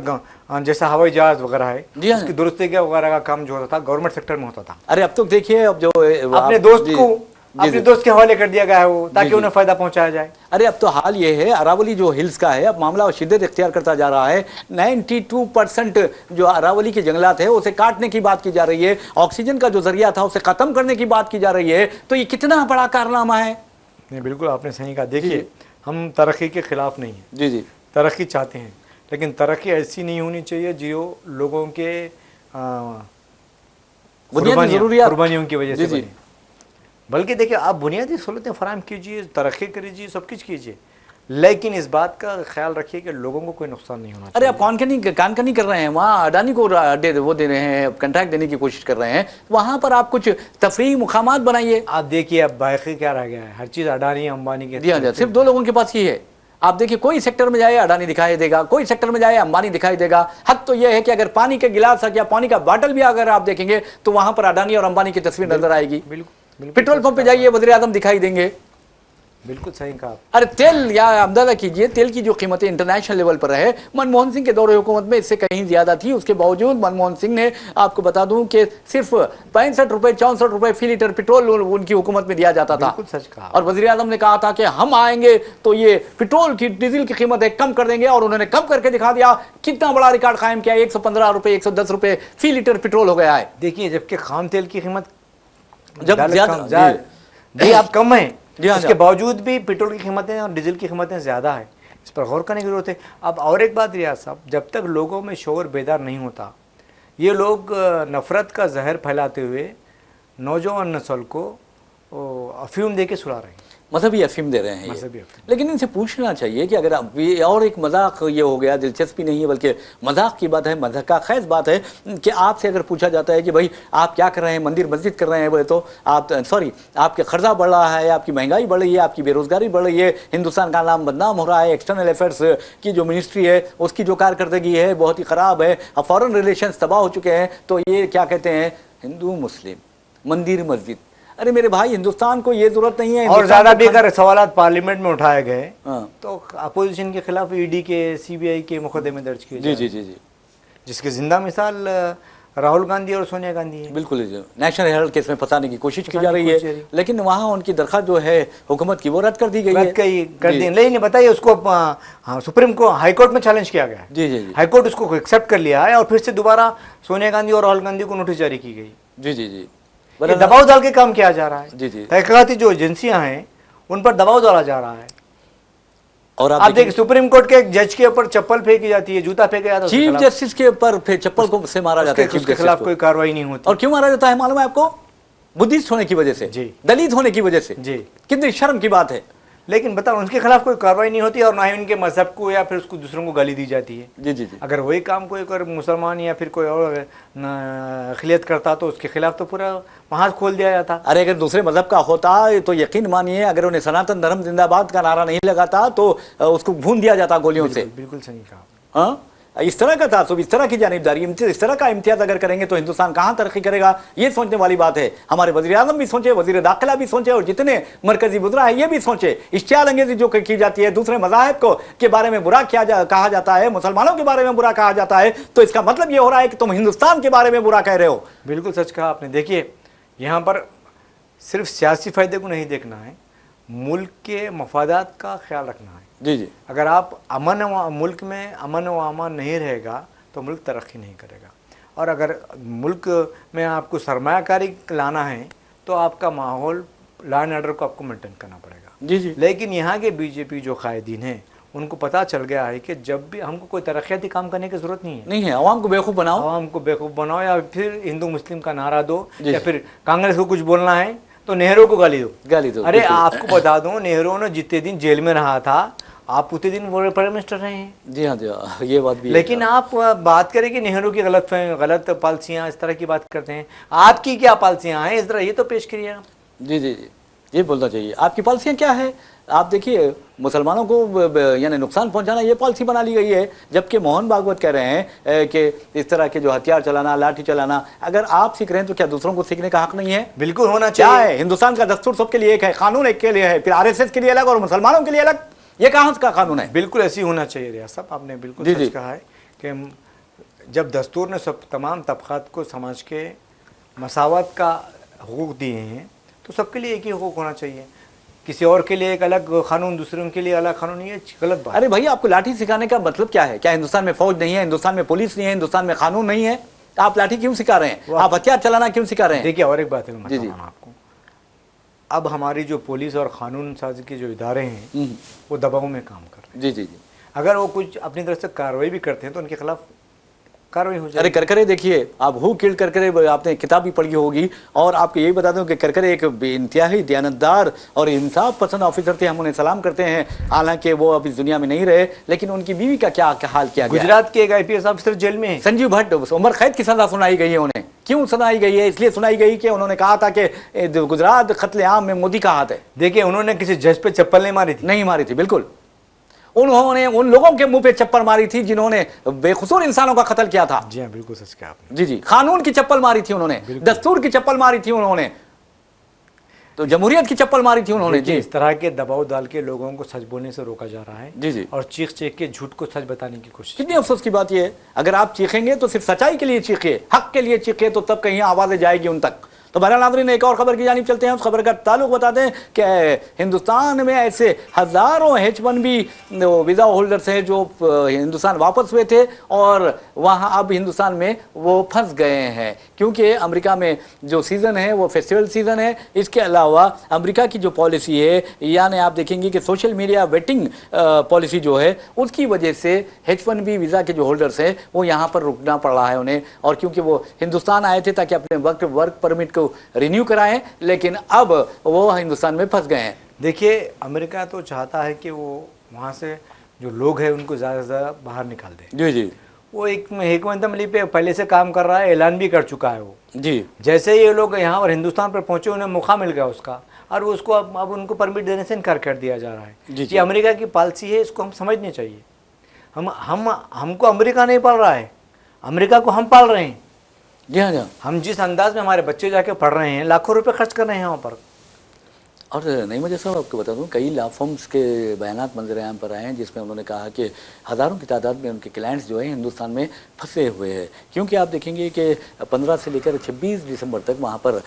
Speaker 2: जैसा हवाई जहाज वगैरह है,
Speaker 1: जी हाँ।
Speaker 2: उसकी दुरुस्ती का वगैरह का काम जो होता था गवर्नमेंट सेक्टर में होता था।
Speaker 1: अरे अब तो देखिए, अब जो
Speaker 2: अपने दोस्त
Speaker 1: जी,
Speaker 2: को
Speaker 1: जी,
Speaker 2: अपने
Speaker 1: जी।
Speaker 2: दोस्त के हवाले कर दिया गया है वो, ताकि
Speaker 1: जी।
Speaker 2: उन्हें फायदा पहुंचाया जाए।
Speaker 1: अरे अब तो हाल ये है, अरावली जो हिल्स का है, अब मामला शिद्दत इख्तियार करता जा रहा है। 92% जो अरावली के जंगलात है उसे काटने की बात की जा रही है, ऑक्सीजन का जो जरिया था उसे खत्म करने की बात की जा रही है। तो ये कितना बड़ा कारनामा है।
Speaker 2: नहीं, बिल्कुल आपने सही कहा। देखिए, हम तरक्की के खिलाफ नहीं हैं,
Speaker 1: जी जी
Speaker 2: तरक्की चाहते हैं, लेकिन तरक्की ऐसी नहीं होनी चाहिए जो लोगों के
Speaker 1: बुनियादी जरूरियात
Speaker 2: कुर्बानियों की वजह
Speaker 1: जी,
Speaker 2: से
Speaker 1: जी।
Speaker 2: बने। बल्कि देखिए, आप बुनियादी सहूलतें फराहम कीजिए, तरक्की कीजिए, सब कुछ कीजिए, लेकिन इस बात का ख्याल रखिए कि लोगों को कोई नुकसान नहीं होना
Speaker 1: अरे
Speaker 2: चाहिए।
Speaker 1: आप कान का नहीं कर रहे हैं, वहाँ अडानी को वो दे रहे हैं, कंट्रैक्ट देने की कोशिश कर रहे हैं, वहाँ पर आप कुछ तफरीही मुकामात बनाइए।
Speaker 2: आप देखिए, अब बाकी क्या रह गया है, हर चीज़ अडानी अंबानी के।
Speaker 1: जी हाँ, सिर्फ दो लोगों के पास ही है। आप देखिए, कोई सेक्टर में जाए अडानी दिखाई देगा, कोई सेक्टर में जाए अंबानी दिखाई देगा। हद तो यह है कि अगर पानी के गिलास या पानी का बॉटल भी अगर आप देखेंगे तो वहां पर अडानी और अंबानी की तस्वीर नजर आएगी।
Speaker 2: बिल्कुल
Speaker 1: पेट्रोल पंप पे जाइए, वज़ीर आज़म दिखाई देंगे।
Speaker 2: बिल्कुल सही कहा।
Speaker 1: अरे तेल, या अंदाजा कीजिए, तेल की जो कीमतें इंटरनेशनल लेवल पर है, मनमोहन सिंह के दौरे हुकूमत में इससे कहीं ज्यादा थी। उसके बावजूद मनमोहन सिंह ने, आपको बता दूं कि सिर्फ 65 रुपए 64 रुपए फी लीटर पेट्रोल उनकी हुकूमत में दिया जाता था।
Speaker 2: बिल्कुल सच कहा।
Speaker 1: और वज़ीर आज़म ने कहा था कि हम आएंगे तो ये पेट्रोल की, डीजल की कीमतें कम कर देंगे, और उन्होंने कम करके दिखा दिया। कितना बड़ा रिकॉर्ड कायम किया, 115 रुपए 110 रुपए फी लीटर पेट्रोल हो गया है।
Speaker 2: देखिए, जबकि खाम तेल की कीमत
Speaker 1: जब
Speaker 2: ज्यादा आप कम है,
Speaker 1: जी हाँ,
Speaker 2: उसके बावजूद भी पेट्रोल की कीमतें और डीजल की कीमतें ज़्यादा है। इस पर गौर करने की जरूरत है। अब और एक बात रियाज साहब, जब तक लोगों में शोर बेदार नहीं होता, ये लोग नफ़रत का जहर फैलाते हुए नौजवान नस्ल को अफीम दे के सुला रहे हैं,
Speaker 1: मजहबी अफीम दे रहे हैं ये।
Speaker 2: मजहबी अफीम।
Speaker 1: लेकिन इनसे पूछना चाहिए कि अगर अब ये और एक मजाक ये हो गया, दिलचस्पी नहीं है बल्कि मजाक की बात है, मजाक का खैज बात है कि आपसे अगर पूछा जाता है कि भाई आप क्या कर रहे हैं, मंदिर मस्जिद कर रहे हैं, बोले तो आप सॉरी आपके खर्चा बढ़ रहा है, आपकी महंगाई बढ़ रही है, आपकी बेरोजगारी बढ़ रही है, हिंदुस्तान का नाम बदनाम हो रहा है, एक्सटर्नल अफेयर्स की जो मिनिस्ट्री है उसकी जो कारकर्दगी है बहुत ही ख़राब है, अब फॉरेन रिलेशन तबाह हो चुके हैं। तो ये क्या कहते हैं, हिंदू मुस्लिम मंदिर मस्जिद। अरे मेरे भाई, हिंदुस्तान को ये जरूरत नहीं है।
Speaker 2: और ज़्यादा भी अगर सवाल पार्लियामेंट में उठाए गए
Speaker 1: हाँ।
Speaker 2: तो अपोजिशन के खिलाफ ईडी के, सीबीआई के मुकदमे दर्ज किए
Speaker 1: जी जी जी जी,
Speaker 2: जिसकी जिंदा मिसाल राहुल गांधी और सोनिया गांधी है।
Speaker 1: बिल्कुल नेशनल हेराल्ड केस में फंसाने की कोशिश की जा रही है, लेकिन वहाँ उनकी दरख्वास्त जो है हुकूमत की वो रद्द कर दी गई है।
Speaker 2: कर दी, लेकिन बताइए उसको सुप्रीम को हाई कोर्ट में चैलेंज किया गया है।
Speaker 1: जी जी जी
Speaker 2: हाई कोर्ट उसको एक्सेप्ट कर लिया है और फिर से दोबारा सोनिया गांधी और राहुल गांधी को नोटिस जारी की गई।
Speaker 1: जी जी जी,
Speaker 2: ये दबाव डाल के काम किया जा रहा है।
Speaker 1: जी जी।
Speaker 2: तहकीकाती जो एजेंसियां हैं उन पर दबाव डाला जा रहा है।
Speaker 1: और
Speaker 2: आप देखिए, सुप्रीम कोर्ट के एक जज के ऊपर चप्पल फेंकी जाती है, जूता फेंका जाता है,
Speaker 1: चीफ जस्टिस के ऊपर चप्पल को से मारा जाता है,
Speaker 2: उसके खिलाफ कोई कार्रवाई नहीं होती।
Speaker 1: और क्यों मारा जाता है मालूम है आपको? बुद्धिस्ट होने की वजह से,
Speaker 2: जी,
Speaker 1: दलित होने की वजह से।
Speaker 2: जी,
Speaker 1: कितनी शर्म की बात है।
Speaker 2: लेकिन बताओ, उनके खिलाफ कोई कार्रवाई नहीं होती और ना ही उनके मजहब को या फिर उसको दूसरों को गाली दी जाती है।
Speaker 1: जी जी जी।
Speaker 2: अगर वही काम कोई अगर मुसलमान या फिर कोई और अखिलियत करता तो उसके खिलाफ तो पूरा महाज खोल दिया जाता।
Speaker 1: अरे अगर दूसरे मजहब का होता तो यकीन मानिए, अगर उन्हें सनातन धर्म जिंदाबाद का नारा नहीं लगाता तो उसको भून दिया जाता गोलियों से।
Speaker 2: बिल्कुल सही कहा।
Speaker 1: हाँ, इस तरह का तासुब, इस तरह की जानिबदारी, इस तरह का इम्तियाज अगर करेंगे तो हिंदुस्तान कहाँ तरक्की करेगा, ये सोचने वाली बात है। हमारे वज़ीर आज़म भी सोचे, वज़ीर दाखिला भी सोचे, और जितने मरकजी वज़रा है ये भी सोचे। इश्तियाल अंगेजी जो की जाती है, दूसरे मज़ाहिब को के बारे में बुरा कहा जाता है, मुसलमानों के बारे में बुरा कहा जाता है, तो इसका मतलब ये हो रहा है कि तुम हिंदुस्तान के बारे में बुरा कह रहे हो।
Speaker 2: बिल्कुल सच कहा आपने। देखिए, यहाँ पर सिर्फ सियासी फ़ायदे को नहीं देखना है, मुल्क के मफादात का ख्याल रखना है।
Speaker 1: जी जी।
Speaker 2: अगर आप मुल्क में अमन व अमान नहीं रहेगा तो मुल्क तरक्की नहीं करेगा, और अगर मुल्क में आपको सरमायाकारी लाना है तो आपका माहौल, लॉ एंड ऑर्डर को आपको मेंटेन करना पड़ेगा।
Speaker 1: जी जी।
Speaker 2: लेकिन यहाँ के बीजेपी जो कायदीन हैं उनको पता चल गया है कि जब भी हमको कोई तरक्याती काम करने की ज़रूरत नहीं है,
Speaker 1: अवाम को बेवकूफ़ बनाओ,
Speaker 2: अवाम को बेवकूफ़ बनाओ, या फिर हिंदू मुस्लिम का नारा दो, या फिर कांग्रेस को कुछ बोलना है तो नेहरू को गाली दो। अरे आपको बता दूं, नेहरू ने जितने दिन जेल में रहा था आप उतने दिन वो प्राइम मिनिस्टर रहे हैं।
Speaker 1: जी हाँ जी हाँ, ये बात भी
Speaker 2: लेकिन आप बात करें कि नेहरू की गलत पॉलिसियाँ, इस तरह की बात करते हैं। आपकी क्या पॉलिसियाँ हैं, इस तरह ये तो पेश करिए आप।
Speaker 1: जी जी जी, ये बोलना चाहिए। आपकी पॉलिसियाँ क्या है? आप देखिए मुसलमानों को यानी नुकसान पहुंचाना ये पॉलिसी बना ली गई है, जबकि मोहन भागवत कह रहे हैं कि इस तरह के जो हथियार चलाना, लाठी चलाना, अगर आप सीख रहे हैं तो क्या दूसरों को सीखने का हक नहीं है?
Speaker 2: बिल्कुल होना
Speaker 1: क्या
Speaker 2: चाहिए।
Speaker 1: है, हिंदुस्तान का दस्तूर सबके लिए एक है, कानून एक के लिए है, फिर आरएसएस के लिए अलग और मुसलमानों के लिए अलग, ये कहाँ का कानून है?
Speaker 2: बिल्कुल ऐसी होना चाहिए रियाज साहब, आपने बिल्कुल सच कहा है कि जब दस्तूर ने सब तमाम तबक़ात को समझ के मसावत का हुकूक दिए हैं तो सबके लिए एक ही हुकूक होना चाहिए। किसी और के लिए एक अलग कानून, दूसरों के लिए अलग कानून, ये गलत बात।
Speaker 1: अरे भाई, आपको लाठी सिखाने का मतलब क्या है? क्या हिंदुस्तान में फौज नहीं है, हिंदुस्तान में पुलिस नहीं है, हिंदुस्तान में कानून नहीं है? आप लाठी क्यों सिखा रहे हैं? आप हथियार चलाना क्यों सिखा रहे हैं?
Speaker 2: देखिए और एक बात है मैं बता रहा हूं आपको, अब हमारी जो पुलिस और कानून साजी के जो इदारे हैं वो दबाव में काम कर रहे हैं।
Speaker 1: जी जी जी।
Speaker 2: अगर वो कुछ अपनी तरफ से कार्रवाई भी करते हैं तो उनके खिलाफ कार्रवाई हो जाए।
Speaker 1: अरे करकरे देखिए, आप हु किल्ड करकरे, आपने किताब भी पढ़ी होगी, और आपको यही बता दूं कि करकरे एक बेइंतहाई दयानतदार और इंसाफ पसंद ऑफिसर थे, हम उन्हें सलाम करते हैं, हालांकि वो अब इस दुनिया में नहीं रहे, लेकिन उनकी बीवी का क्या हाल किया गया?
Speaker 2: गुजरात के एक IPS ऑफिसर जेल में है,
Speaker 1: संजीव भट्ट, उम्र कैद की सजा सुनाई गई है उन्हें। क्यों सुनाई गई है? इसलिए सुनाई गई कि उन्होंने कहा था कि गुजरात कत्लेआम में मोदी का हाथ है।
Speaker 2: देखिए उन्होंने किसी जज पे चप्पल नहीं मारी थी,
Speaker 1: नहीं मारी थी, बिल्कुल। उन्होंने उन लोगों के मुंह पे चप्पल मारी थी जिन्होंने बेकसूर इंसानों का कत्ल किया था।
Speaker 2: जी हाँ बिल्कुल सच कहा आपने।
Speaker 1: जी जी, कानून की चप्पल मारी थी उन्होंने, दस्तूर की चप्पल मारी थी उन्होंने, तो जमहूरियत की चप्पल मारी थी उन्होंने। जी,
Speaker 2: इस तरह के दबाव डाल के लोगों को सच बोलने से रोका जा रहा है।
Speaker 1: जी जी,
Speaker 2: और चीख चीख के झूठ को सच बताने की कोशिश।
Speaker 1: कितनी अफसोस की बात यह है, अगर आप चीखेंगे तो सिर्फ सच्चाई के लिए चीखिए, हक के लिए चीखिए, तो तब कहीं आवाजें जाएगी उन तक। तो बहरहाल नाज़रीन, एक और खबर की जानिब चलते हैं। उस खबर का ताल्लुक बताते हैं कि हिंदुस्तान में ऐसे हज़ारों H1B वीज़ा होल्डर्स हैं जो हिंदुस्तान वापस हुए थे और वहाँ अब हिंदुस्तान में वो फंस गए हैं, क्योंकि अमेरिका में जो सीज़न है वो फेस्टिवल सीज़न है। इसके अलावा अमेरिका की जो पॉलिसी है, यानी आप देखेंगे कि सोशल मीडिया वेटिंग पॉलिसी जो है, उसकी वजह से H1B वीज़ा के जो होल्डर्स हैं वो यहाँ पर रुकना पड़ रहा है उन्हें। और क्योंकि वो हिंदुस्तान आए थे ताकि अपने वर्क परमिट को रिन्यू कराएं, लेकिन अब वो हिंदुस्तान में फंस गए हैं।
Speaker 2: देखिए अमेरिका तो चाहता है कि वो वहाँ से जो लोग हैं उनको ज़्यादा से ज़्यादा बाहर निकाल दे।
Speaker 1: जी जी,
Speaker 2: वो एक हिकमत अमली पे पहले से काम कर रहा है, ऐलान भी कर चुका है वो।
Speaker 1: जी,
Speaker 2: जैसे ये लोग यहाँ और हिंदुस्तान पर पहुँचे, उन्हें मौका मिल गया उसका, और वो उसको अब उनको परमिट देने से इनकार कर दिया जा रहा है।
Speaker 1: जी, जी।
Speaker 2: ये अमेरिका की पॉलिसी है, इसको हम समझनी चाहिए। हमको अमेरिका नहीं पाल रहा है, अमेरिका को हम पाल रहे हैं।
Speaker 1: जी हाँ, जी हाँ।
Speaker 2: हम जिस अंदाज में हमारे बच्चे जाके पढ़ रहे हैं, लाखों रुपए खर्च कर रहे हैं वहाँ पर।
Speaker 1: और नहीं, मुझे साहब आपको बता दूं, कई लॉ फर्म्स के बयानात मंजर आम पर आए हैं जिसमें उन्होंने कहा कि हज़ारों की तादाद में उनके क्लाइंट्स जो हैं हिंदुस्तान में फंसे हुए हैं, क्योंकि आप देखेंगे कि 15 से लेकर 26 दिसंबर तक वहाँ पर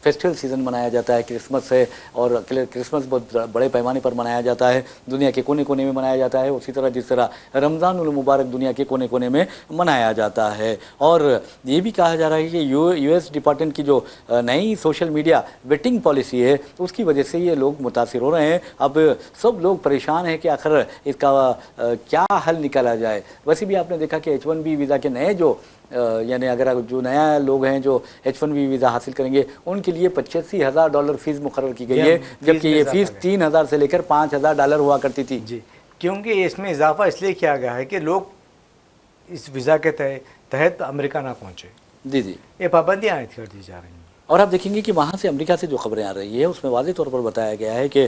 Speaker 1: फेस्टिवल सीज़न मनाया जाता है, क्रिसमस है, और क्रिसमस बहुत बड़े पैमाने पर मनाया जाता है, दुनिया के कोने कोने में मनाया जाता है। उसी तरह जिस तरह रमज़ानुल मुबारक दुनिया के कोने कोने में मनाया जाता है। और ये भी कहा जा रहा है कि US डिपार्टमेंट की जो नई सोशल मीडिया वेटिंग पॉलिसी है की वजह से ये लोग मुतासिर हो रहे हैं। अब सब लोग परेशान हैं कि आखिर इसका क्या हल निकाला जाए। वैसे भी आपने देखा कि H1B वीज़ा के नए जो यानी अगर जो नया लोग हैं जो H1B वीज़ा हासिल करेंगे उनके लिए $85,000 फ़ीस मुकर्रर की गई है, जबकि ये फ़ीस $3,000 से लेकर $5,000 हुआ करती थी।
Speaker 2: जी, क्योंकि इसमें इजाफा इसलिए किया गया है कि लोग इस वीज़ा के तहत अमेरिका ना पहुँचे।
Speaker 1: जी जी,
Speaker 2: ये पाबंदियाँ आयद कर दी जा रही हैं।
Speaker 1: और आप देखेंगे कि वहाँ से अमेरिका से जो खबरें आ रही है उसमें वाज़ेह तौर पर बताया गया है कि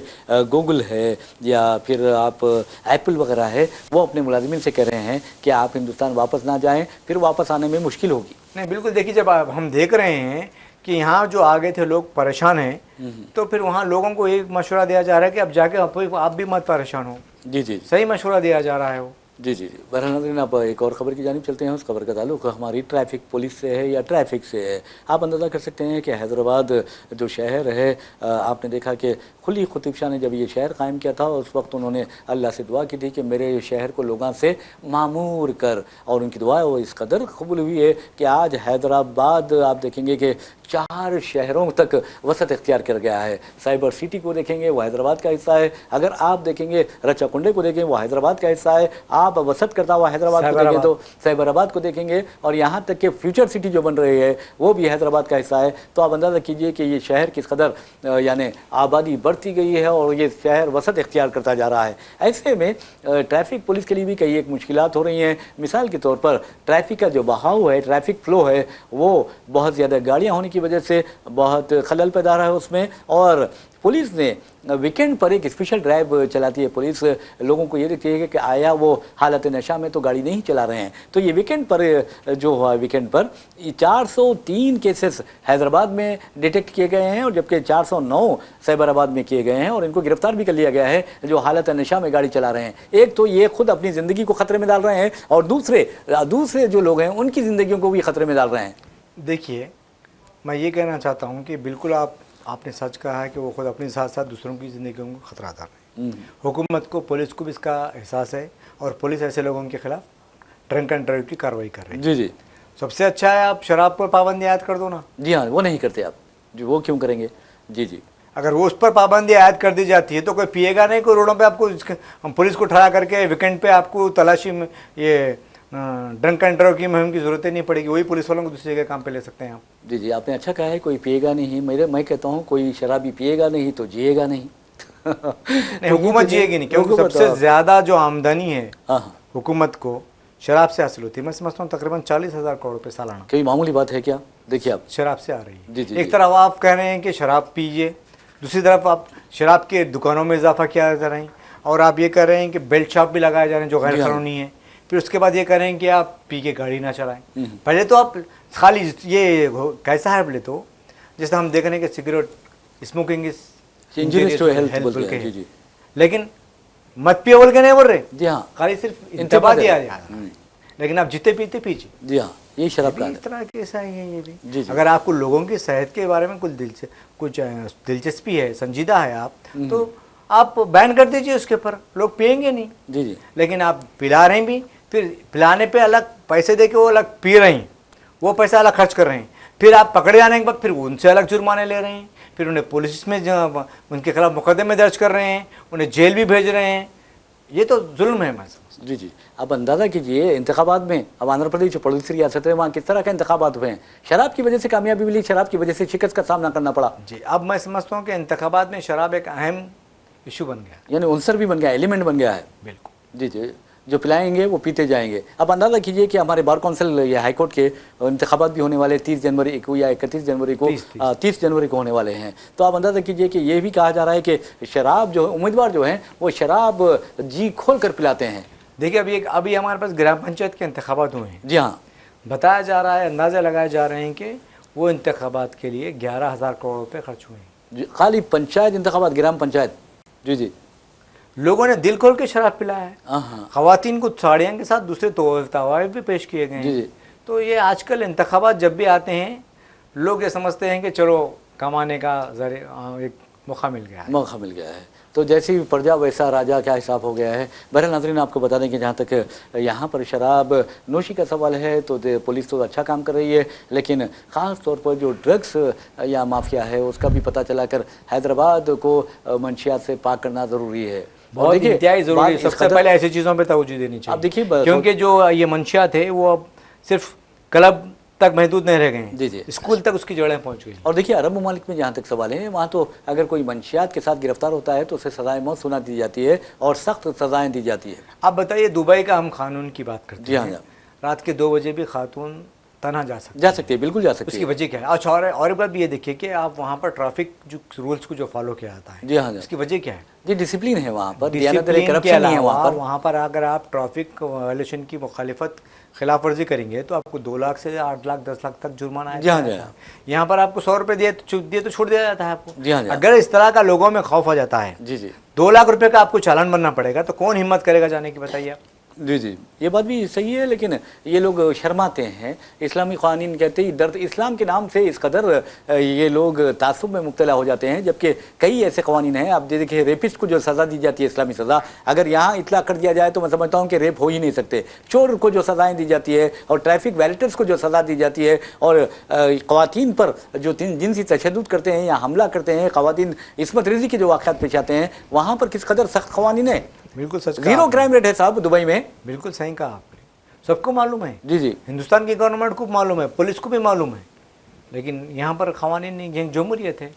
Speaker 1: गूगल है या फिर आप एप्पल वगैरह है, वो अपने मुलाजिमिन से कह रहे हैं कि आप हिंदुस्तान वापस ना जाएं, फिर वापस आने में मुश्किल होगी।
Speaker 2: नहीं बिल्कुल, देखिए जब हम देख रहे हैं कि यहाँ जो आ गए थे लोग परेशान हैं, तो फिर वहाँ लोगों को एक मशवरा दिया जा रहा है कि अब जाके आप भी मत परेशान हो।
Speaker 1: जी जी,
Speaker 2: सही मशवरा दिया जा रहा है वो।
Speaker 1: जी जी जी। बहरहाल अब एक और ख़बर की जानिब चलते हैं। उस खबर का ताल्लुक हमारी ट्रैफिक पुलिस से है या ट्रैफिक से है। आप अंदाज़ा कर सकते हैं कि हैदराबाद जो शहर है, आपने देखा कि कुली कुतुब शाह ने जब ये शहर कायम किया था उस वक्त उन्होंने अल्लाह से दुआ की थी कि मेरे शहर को लोगों से मामूर कर, और उनकी दुआ वो इस कदर कबूल हुई है कि आज हैदराबाद आप देखेंगे कि 4 शहरों तक वसत इख्तियार कर गया है। साइबर सिटी को देखेंगे वो हैदराबाद का हिस्सा है, अगर आप देखेंगे रचाकुंडे को देखें वो हैदराबाद का हिस्सा है, आप वसत करता हुआ हैदराबाद को देखें तो साइबराबाद को देखेंगे, और यहाँ तक कि फ्यूचर सिटी जो बन रही है वो भी हैदराबाद का हिस्सा है। तो आप अंदाज़ा कीजिए कि ये शहर किस कदर यानी आबादी बढ़ती गई है और ये शहर वसत इख्तियार करता जा रहा है। ऐसे में ट्रैफिक पुलिस के लिए भी कई एक मुश्किलात हो रही हैं। मिसाल के तौर पर ट्रैफिक का जो बहाव है, ट्रैफिक फ़्लो है, वो बहुत ज़्यादा गाड़ियाँ होने की वजह से बहुत खलल पैदा रहा है उसमें, और पुलिस ने वीकेंड पर एक स्पेशल ड्राइव चलाती है। पुलिस लोगों को ये देखती है कि आया वो हालत नशा में तो गाड़ी नहीं चला रहे हैं। तो ये वीकेंड पर जो हुआ, वीकेंड पर 403 केसेस हैदराबाद में डिटेक्ट किए गए हैं और जबकि 409 साइबराबाद में किए गए हैं और इनको गिरफ्तार भी कर लिया गया है जो हालत नशा में गाड़ी चला रहे हैं। एक तो ये खुद अपनी ज़िंदगी को खतरे में डाल रहे हैं और दूसरे जो लोग हैं उनकी ज़िंदगियों को भी खतरे में डाल रहे हैं।
Speaker 2: देखिए, मैं ये कहना चाहता हूँ कि बिल्कुल आपने सच कहा है कि वो खुद अपने साथ साथ दूसरों की ज़िंदगियों को खतरा डाल रहे हैं। हुकूमत को, पुलिस को भी इसका एहसास है और पुलिस ऐसे लोगों के खिलाफ ड्रंक एंड ड्राइव की कार्रवाई कर रही है।
Speaker 1: जी जी,
Speaker 2: सबसे अच्छा है आप शराब पर पाबंदी आयद कर दो ना।
Speaker 1: जी हाँ, वो नहीं करते आप जो, वो क्यों करेंगे? जी जी,
Speaker 2: अगर वो उस पर पाबंदी आयद कर दी जाती है तो कोई पिएगा नहीं, कोई रोडों पे आपको पुलिस को ठहरा करके वीकेंड पे आपको तलाशी में ये ड्रंक एंड ड्राइव की मुहिम की जरूरत ही नहीं पड़ेगी। वही पुलिस वालों को दूसरी जगह काम पे ले सकते हैं आप।
Speaker 1: जी जी, आपने अच्छा कहा है, कोई पिएगा नहीं। मैं कहता हूँ कोई शराबी पिएगा नहीं तो जिएगा नहीं।
Speaker 2: नहीं, हुकूमत जिएगी नहीं, क्योंकि सबसे ज़्यादा जो आमदनी है हुकूमत को शराब से हासिल होती है। मैं समझता हूँ तकरीबन 40,000 करोड़ रुपये सालाना।
Speaker 1: कोई मामूली बात है क्या? देखिए आप,
Speaker 2: शराब से आ रही है।
Speaker 1: जी जी,
Speaker 2: एक तरफ आप कह रहे हैं कि शराब पीजिए, दूसरी तरफ आप शराब के दुकानों में इजाफा किया जा रहे हैं और आप ये कह रहे हैं कि बेल्ट शॉप भी लगाए जा रहे हैं जो गैर कानूनी है। फिर उसके बाद ये कह रहे हैं कि आप पी के गाड़ी ना चलाएं। पहले तो आप खाली ये कैसा है, पहले तो जैसे हम देख रहे हैं कि cigarette smoking is
Speaker 1: injurious to health बोल के, जी जी,
Speaker 2: लेकिन मत पियो बोल के नहीं बोल रहे।
Speaker 1: जी हाँ,
Speaker 2: खाली सिर्फ इंतबा दिया जा रहा है, लेकिन आप जितने पीते पीजिए।
Speaker 1: जी हाँ, ये शराब का
Speaker 2: इस तरह के ऐसा ही है ये भी।
Speaker 1: जी जी,
Speaker 2: अगर आपको लोगों की सेहत के बारे में कुछ दिलचस्पी है, संजीदा है आप, तो आप बैन कर दीजिए उसके ऊपर, लोग पियेंगे नहीं।
Speaker 1: जी जी,
Speaker 2: लेकिन आप पिला रहे हैं भी, फिर पिलाने पे अलग पैसे दे के वो अलग पी रहे हैं, वो पैसा अलग खर्च कर रहे हैं। फिर आप पकड़े जाने के बाद फिर उनसे अलग जुर्माने ले रहे हैं, फिर उन्हें पुलिस में उनके खिलाफ मुकदमे दर्ज कर रहे हैं, उन्हें जेल भी भेज रहे हैं। ये तो जुल्म है। मैं
Speaker 1: जी जी, आप अंदाज़ा कीजिए इंतखाबात में, अब आंध्र प्रदेश जो पड़ोसी रियासत है वहाँ किस तरह के इंतखाबात हुए हैं। शराब की वजह से कामयाबी मिली, शराब की वजह से शिकस्त का सामना करना पड़ा।
Speaker 2: जी, अब मैं समझता हूँ कि इंतखाबात में शराब एक अहम इशू बन गया,
Speaker 1: यानी उनसर भी बन गया, एलिमेंट बन गया है।
Speaker 2: बिल्कुल।
Speaker 1: जी जी, जो पिलाएंगे वो पीते जाएंगे। अब अंदाज़ा कीजिए कि हमारे बार कौंसिल या हाईकोर्ट के इंतखाबात भी होने वाले 30 जनवरी को या 31 जनवरी को, 30 जनवरी को होने वाले हैं। तो आप अंदाज़ा कीजिए कि ये भी कहा जा रहा है कि शराब जो उम्मीदवार जो हैं वो शराब जी खोल कर पिलाते हैं।
Speaker 2: देखिए, अभी हमारे पास ग्राम पंचायत के इंतखाबात हुए हैं।
Speaker 1: जी हाँ,
Speaker 2: बताया जा रहा है, अंदाज़ा लगाए जा रहे हैं कि वो इंतखाबात के लिए 11,000 करोड़ रुपये खर्च हुए हैं।
Speaker 1: खाली पंचायत इंतखाबात, ग्राम पंचायत। जी जी,
Speaker 2: लोगों ने दिल खोल के शराब पिलाया है। खवातीन को साड़ियों के साथ दूसरे तोहफे भी पेश किए गए हैं। तो ये आजकल इंतखाबात जब भी आते हैं लोग ये समझते हैं कि चलो कमाने का एक मौका मिल गया है। तो जैसी प्रजा वैसा राजा, क्या हिसाब हो गया है। बहरहाल नाज़रीन, आपको बता दें कि जहाँ तक यहाँ पर शराब नोशी का सवाल है तो पुलिस तो अच्छा काम कर रही है, लेकिन ख़ास तौर पर जो ड्रग्स या माफिया है उसका भी पता चला कर हैदराबाद को मंशियात से पाक करना ज़रूरी है। बहुत इंतहाई ज़रूरी है। सबसे पहले ऐसी चीज़ों पर तवज्जो देनी चाहिए।
Speaker 1: अब देखिए,
Speaker 2: क्योंकि जो ये मंशियात है वो अब सिर्फ क्लब तक महदूद नहीं रह गए हैं।
Speaker 1: जी जी,
Speaker 2: स्कूल तक उसकी जड़ें पहुंच गई।
Speaker 1: और देखिए, अरब ममालिक में जहाँ तक सवाल है वहाँ तो अगर कोई मंशियात के साथ गिरफ्तार होता है तो उसे सजाए मौत सुना दी जाती है और सख्त सजाएं दी जाती है।
Speaker 2: आप बताइए, दुबई का हम कानून की बात करते हैं।
Speaker 1: जी हाँ,
Speaker 2: रात के 2 बजे भी खातून तनहा जा
Speaker 1: सकती है, बिल्कुल जा सकती है।
Speaker 2: उसकी वजह क्या है? अच्छा, और एक बात भी ये देखिए कि आप वहाँ पर ट्रैफिक जो रूल्स को जो फॉलो किया जाता है।
Speaker 1: जी हाँ,
Speaker 2: उसकी वजह क्या है?
Speaker 1: जी, डिसिप्लिन है वहाँ पर,
Speaker 2: करप्शन नहीं है वहाँ पर। अगर आप ट्रैफिक वायलेशन की मुखालिफत खिलाफ वर्जी करेंगे तो आपको 2 लाख से 8 लाख 10 लाख तक जुर्माना है। यहाँ पर आपको 100 रुपये दिए तो छोड़ दिया जाता है आपको। अगर इस तरह का लोगों में खौफ आ जाता है, जी जी, 2 लाख रुपए का आपको चालान बनना पड़ेगा, तो कौन हिम्मत करेगा जाने की, बताइए आप।
Speaker 1: जी जी, ये बात भी सही है, लेकिन ये लोग शर्माते हैं। इस्लामी क़ानून कहते ही दर्द, इस्लाम के नाम से इस कदर ये लोग तासुब में मुब्तला हो जाते हैं, जबकि कई ऐसे क़वानीन हैं। आप देखिए, रेपिस्ट को जो सज़ा दी जाती है, इस्लामी सज़ा, अगर यहाँ इतला कर दिया जाए तो मैं समझता हूँ कि रेप हो ही नहीं सकते। चोर को जो सज़ाएँ दी जाती है और ट्रैफिक वायलेटर्स को जो सज़ा दी जाती है और ख़वातीन पर जो जिनसी तशद्दुद करते हैं या हमला करते हैं, ख़वातीन इस्मत रिज़ी के जो वाक़यात पेश आते हैं, वहाँ पर किस कदर सख्त क़वानीन है।
Speaker 2: बिल्कुल सच,
Speaker 1: 0 क्राइम रेट है साहब दुबई में।
Speaker 2: बिल्कुल सही कहा आपने, सबको मालूम है।
Speaker 1: जी जी,
Speaker 2: हिंदुस्तान की गवर्नमेंट को मालूम है, पुलिस को भी मालूम है, लेकिन यहाँ पर क़वानीन नहीं, जमहूरियत है।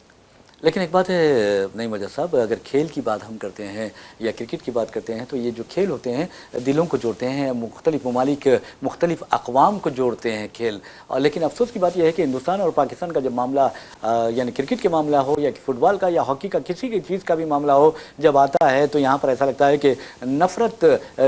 Speaker 1: लेकिन एक बात है नहीं मजा साहब, अगर खेल की बात हम करते हैं या क्रिकेट की बात करते हैं तो ये जो खेल होते हैं दिलों को जोड़ते हैं, मुख्तलिफ ममालिक मुख्तलिफ अक़वाम को जोड़ते हैं खेल। और लेकिन अफसोस की बात यह है कि हिंदुस्तान और पाकिस्तान का जब मामला यानी क्रिकेट के मामला हो या फुटबॉल का या हॉकी का किसी की चीज़ का भी मामला हो जब आता है तो यहाँ पर ऐसा लगता है कि नफ़रत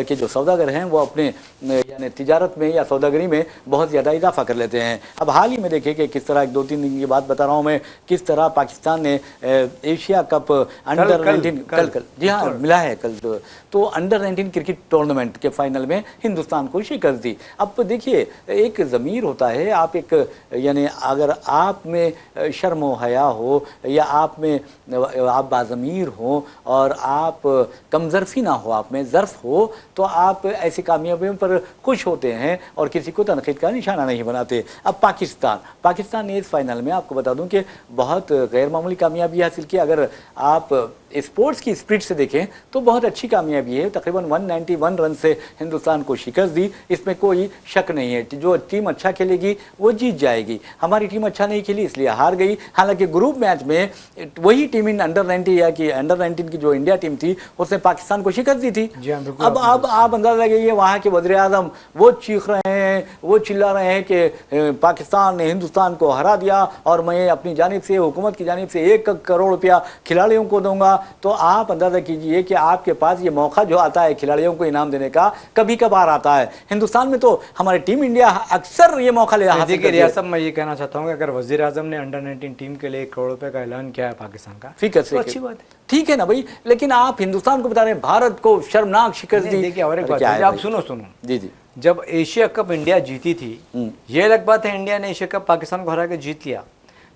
Speaker 1: के जो सौदागर हैं वो अपने यानी तिजारत में या सौदागरी में बहुत ज़्यादा इजाफा कर लेते हैं। अब हाल ही में देखिए कि किस तरह 2-3 दिन की बात बता रहा हूँ मैं, किस तरह पाकिस्तान ने एशिया कप अंडर 19 कल जी हाँ मिला है कल तो अंडर 19 क्रिकेट टूर्नामेंट के फाइनल में हिंदुस्तान को शिकस्त दी। अब देखिए एक ज़मीर होता है, आप एक यानी अगर आप में शर्म व हया हो या आप में आप बाज़मीर हो और आप कमज़रफ़ी ना हो, आप में ज़र्फ़ हो, तो आप ऐसी कामयाबियों पर खुश होते हैं और किसी को तनक़ीद का निशाना नहीं बनाते। अब पाकिस्तान ने इस फाइनल में आपको बता दूं कि बहुत गैर मामूली कामयाबी हासिल की। अगर आप स्पोर्ट्स की स्पिरिट से देखें तो बहुत अच्छी कामयाबी है, तकरीबन 191 रन से हिंदुस्तान को शिकस्त दी, इसमें कोई शक नहीं है। जो टीम अच्छा खेलेगी वो जीत जाएगी। हमारी टीम अच्छा नहीं खेली इसलिए हार गई। हालांकि ग्रुप मैच में वही टीम इन अंडर 90 या कि अंडर 19 की जो इंडिया टीम थी उसने पाकिस्तान को शिकस्त दी थी। अब आप अंदाजा लगाइए वहाँ के वज़ीर आज़म वो चीख रहे हैं, वो चिल्ला रहे हैं कि पाकिस्तान ने हिंदुस्तान को हरा दिया और मैं अपनी जानिब से हुकूमत की जानिब से 1 करोड़ रुपया खिलाड़ियों को दूंगा। तो आप अंदाज़ा कीजिए कि आपके पास ये मौका जो आता है खिलाड़ियों को इनाम देने का कभी कभार आता है। हिंदुस्तान में तो हमारी टीम इंडिया अक्सर ये मौका ले हासिल करती है।
Speaker 2: रियासत मैं ये कहना चाहता हूँ कि अगर वज़ीर आज़म ने अंडर 19 टीम के लिए 1 करोड़ रुपए का ऐलान किया है पाकिस्तान का,
Speaker 1: फिक्र से
Speaker 2: अच्छी बात है,
Speaker 1: ठीक है ना भाई। लेकिन आप हिंदुस्तान को बता रहे हैं भारत को शर्मनाक शिकस्त दी।
Speaker 2: देखिए और एक बात है, आप सुनो
Speaker 1: जी जी,
Speaker 2: जब एशिया कप इंडिया जीती थी, ये अलग बात है इंडिया ने एशिया कप पाकिस्तान को हरा के जीत लिया,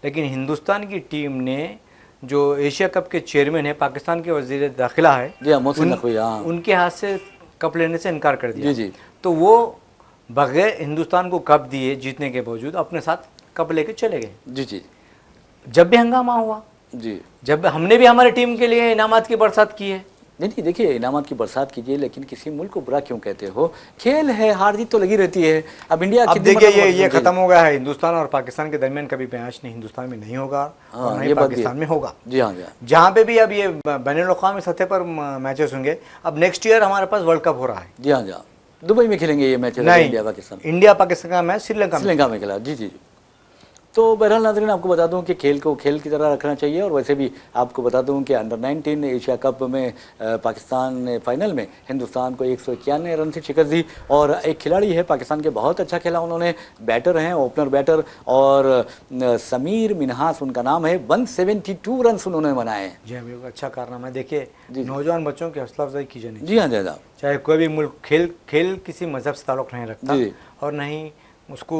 Speaker 2: लेकिन हिंदुस्तान की टीम ने जो एशिया कप के चेयरमैन है पाकिस्तान के वजीर दाखिला है
Speaker 1: जी मोहसिन नकवी,
Speaker 2: उनके हाथ से कप लेने से इनकार कर दिया।
Speaker 1: जी जी,
Speaker 2: तो वो बगैर हिंदुस्तान को कप दिए जीतने के बावजूद अपने साथ कप लेके चले गए।
Speaker 1: जी जी,
Speaker 2: जब भी हंगामा हुआ
Speaker 1: जी,
Speaker 2: जब हमने भी हमारी टीम के लिए इनामात की बरसात की है।
Speaker 1: नहीं देखिए इनामात की बरसात कीजिए, लेकिन किसी मुल्क को बुरा क्यों कहते हो? खेल है, हार जीत तो लगी रहती है। अब इंडिया
Speaker 2: अब देखिए ये खत्म हो गया है, हिंदुस्तान और पाकिस्तान के दरमियान कभी मैच नहीं हिंदुस्तान में नहीं होगा और नहीं पाकिस्तान में होगा।
Speaker 1: जी हाँ,
Speaker 2: जहाँ पे भी अब ये बैनुल-अक़वामी सतह पर मैचेस होंगे। अब नेक्स्ट ईयर हमारे पास वर्ल्ड कप हो रहा है।
Speaker 1: जी हाँ, दुबई में खेलेंगे ये मैच,
Speaker 2: इंडिया पाकिस्तान का मैच
Speaker 1: श्रीलंका में खेला। जी जी, तो बहरहाल नाज़रीन आपको बता दूं कि खेल को खेल की तरह रखना चाहिए। और वैसे भी आपको बता दूं कि अंडर 19 एशिया कप में पाकिस्तान ने फाइनल में हिंदुस्तान को 191 रन से शिकस्त दी। और एक खिलाड़ी है पाकिस्तान के बहुत अच्छा खेला, उन्होंने बैटर हैं, ओपनर बैटर, और समीर मिन्हास उनका नाम है। 172 रन उन्होंने बनाए।
Speaker 2: जी हाँ, अच्छा कारनामा है। देखिए नौजवान बच्चों की हौसला अफजाई कीजिए नहीं।
Speaker 1: जी हाँ जी हाँ,
Speaker 2: चाहे कोई भी मुल्क खेल किसी मजहब से ताल्लुक़ नहीं रखता और नहीं उसको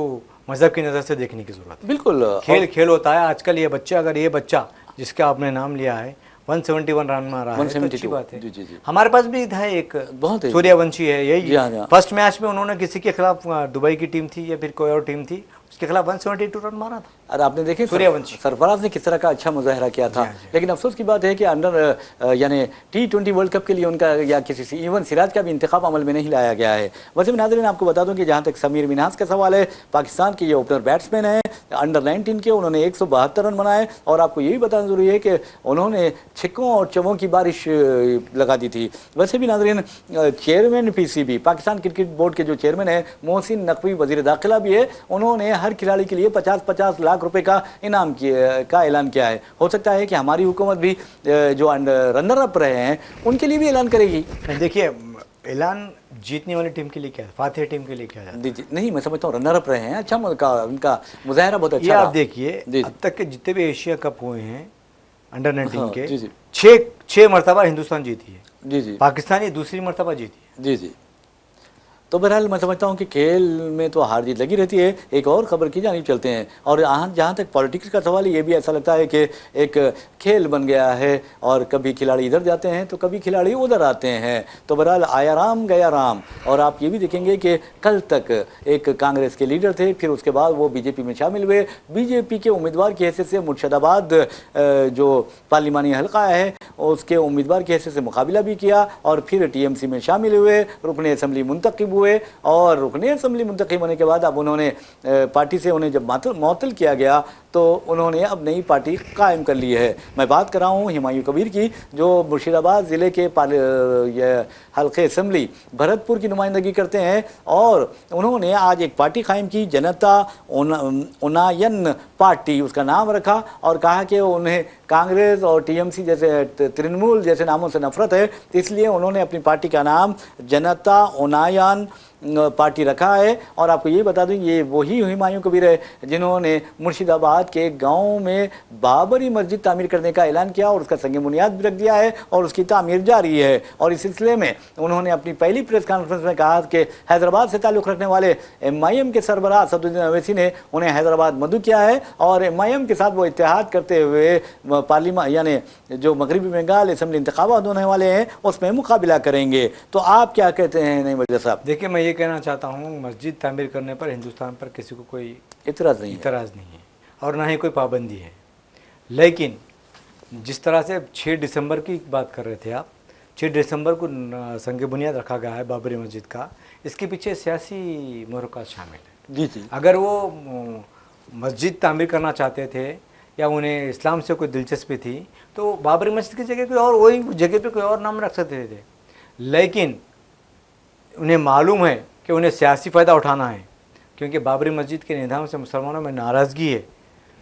Speaker 2: मजहब की नज़र से देखने की ज़रूरत है।
Speaker 1: बिल्कुल
Speaker 2: खेल होता है। आजकल ये बच्चा, अगर ये बच्चा जिसका आपने नाम लिया है 171 रन मारा है तो अच्छी बात है।
Speaker 1: जी जी जी,
Speaker 2: हमारे पास भी है एक
Speaker 1: बहुत
Speaker 2: सूर्यवंशी है, यही
Speaker 1: हाँ,
Speaker 2: फर्स्ट मैच में उन्होंने किसी के खिलाफ, दुबई की टीम थी या फिर कोई और टीम थी, उसके खिलाफ 172 रन मारा था।
Speaker 1: और आपने देखे
Speaker 2: सूर्यवंशी
Speaker 1: सरफराज ने किस तरह का अच्छा मुजाहरा किया था। लेकिन अफसोस की बात है कि अंडर यानी T20 वर्ल्ड कप के लिए उनका या किसी इवन सिराज का भी इंतखाब अमल में नहीं लाया गया है। वैसे भी नाज़रीन आपको बता दूं कि जहां तक समीर मिन्हास का सवाल है, पाकिस्तान के ये ओपनर बैट्समैन हैं अंडर 19 के, उन्होंने 172 रन बनाए। और आपको यही बताना जरूरी है कि उन्होंने छिक्कों और चौकों की बारिश लगा दी थी। वैसे भी नाज़रीन chairman PCB Pakistan cricket board के जो चेयरमैन है मोहसिन नकवी वज़ीर दाखिला भी है, उन्होंने हर खिलाड़ी के लिए 50-50 लाख रुपए का इनाम का ऐलान किया है। हो सकता है कि हमारी हुकूमत भी जो रनर अप रहे हैं उनके लिए भी ऐलान करेगी।
Speaker 2: देखिए ऐलान जीतने वाली टीम के लिए क्या है, फातिह टीम के लिए क्या है?
Speaker 1: नहीं, मैं समझता हूँ रनर अप रहे हैं, अच्छा उनका मुजाहरा बहुत अच्छा।
Speaker 2: आप देखिए अब तक के जितने भी एशिया कप हुए हैं अंडर 19 के, 6 मरतबा हिंदुस्तान जीती है।
Speaker 1: जी जी,
Speaker 2: पाकिस्तान ये दूसरी मरतबा जीती है।
Speaker 1: जी जी, तो बहरहाल मैं समझता हूँ कि खेल में तो हार जीत लगी रहती है। एक और खबर की जानिब चलते हैं। और जहाँ तक पॉलिटिक्स का सवाल है, ये भी ऐसा लगता है कि एक खेल बन गया है और कभी खिलाड़ी इधर जाते हैं तो कभी खिलाड़ी उधर आते हैं। तो बहरहाल आया राम गया राम। और आप ये भी देखेंगे कि कल तक एक कांग्रेस के लीडर थे, फिर उसके बाद वो बीजेपी में शामिल हुए। बीजेपी के उम्मीदवार की हैसियत से मुर्शिदाबाद जो पार्लिमानी हल्का है उसके उम्मीदवार की हैसियत से मुकाबला भी किया और फिर TMC में शामिल हुए, रुकने असम्बली मुंतखब हुए। और रुकने असम्बली मुंतखब होने के बाद अब उन्होंने पार्टी से उन्हें जब मअतल किया गया तो उन्होंने अब नई पार्टी कायम कर ली है। मैं बात कर रहा हूँ हुमायूं कबीर की, जो मुर्शिदाबाद ज़िले के हल्के असम्बली भरतपुर की नुमाइंदगी करते हैं, और उन्होंने आज एक पार्टी कायम की, जनता उन्नयन पार्टी उसका नाम रखा, और कहा कि उन्हें कांग्रेस और टीएमसी जैसे तृणमूल जैसे नामों से नफरत है, इसलिए उन्होंने अपनी पार्टी का नाम जनता उन्नयन पार्टी रखा है। और आपको ये बता दूं, ये वही हुमायूं कबीर है जिन्होंने मुर्शिदाबाद के गांव में बाबरी मस्जिद तामीर करने का ऐलान किया और उसका संग बुनियाद भी रख दिया है और उसकी तामीर जारी है। और इस सिलसिले में उन्होंने अपनी पहली प्रेस कॉन्फ्रेंस में कहा कि हैदराबाद से ताल्लुक़ रखने वाले MIM के सरबराह असदुद्दीन ओवैसी ने उन्हें हैदराबाद मदऊ किया है, और MIM के साथ वो इत्तेहाद करते हुए पार्लियामेंट यानी जो मगरबी बंगाल असम्बली इंतखाबात होने वाले हैं उसमें मुकाबला करेंगे। तो आप क्या कहते हैं नईम वजीर साहब?
Speaker 2: देखिए, मैं ये कहना चाहता हूँ, मस्जिद तामीर करने पर हिंदुस्तान पर किसी को कोई
Speaker 1: इतराज़ नहीं
Speaker 2: है और ना ही कोई पाबंदी है। लेकिन जिस तरह से 6 दिसंबर की बात कर रहे थे आप, 6 दिसंबर को संग बुनियाद रखा गया है बाबरी मस्जिद का, इसके पीछे सियासी मुहरक़ात शामिल है।
Speaker 1: जी जी।
Speaker 2: अगर वो मस्जिद तामीर करना चाहते थे या उन्हें इस्लाम से कोई दिलचस्पी थी तो बाबरी मस्जिद की जगह कोई और, वही जगह पे कोई और नाम रख सकते थे। लेकिन उन्हें मालूम है कि उन्हें सियासी फ़ायदा उठाना है, क्योंकि बाबरी मस्जिद के निज़ाम से मुसलमानों में नाराज़गी है।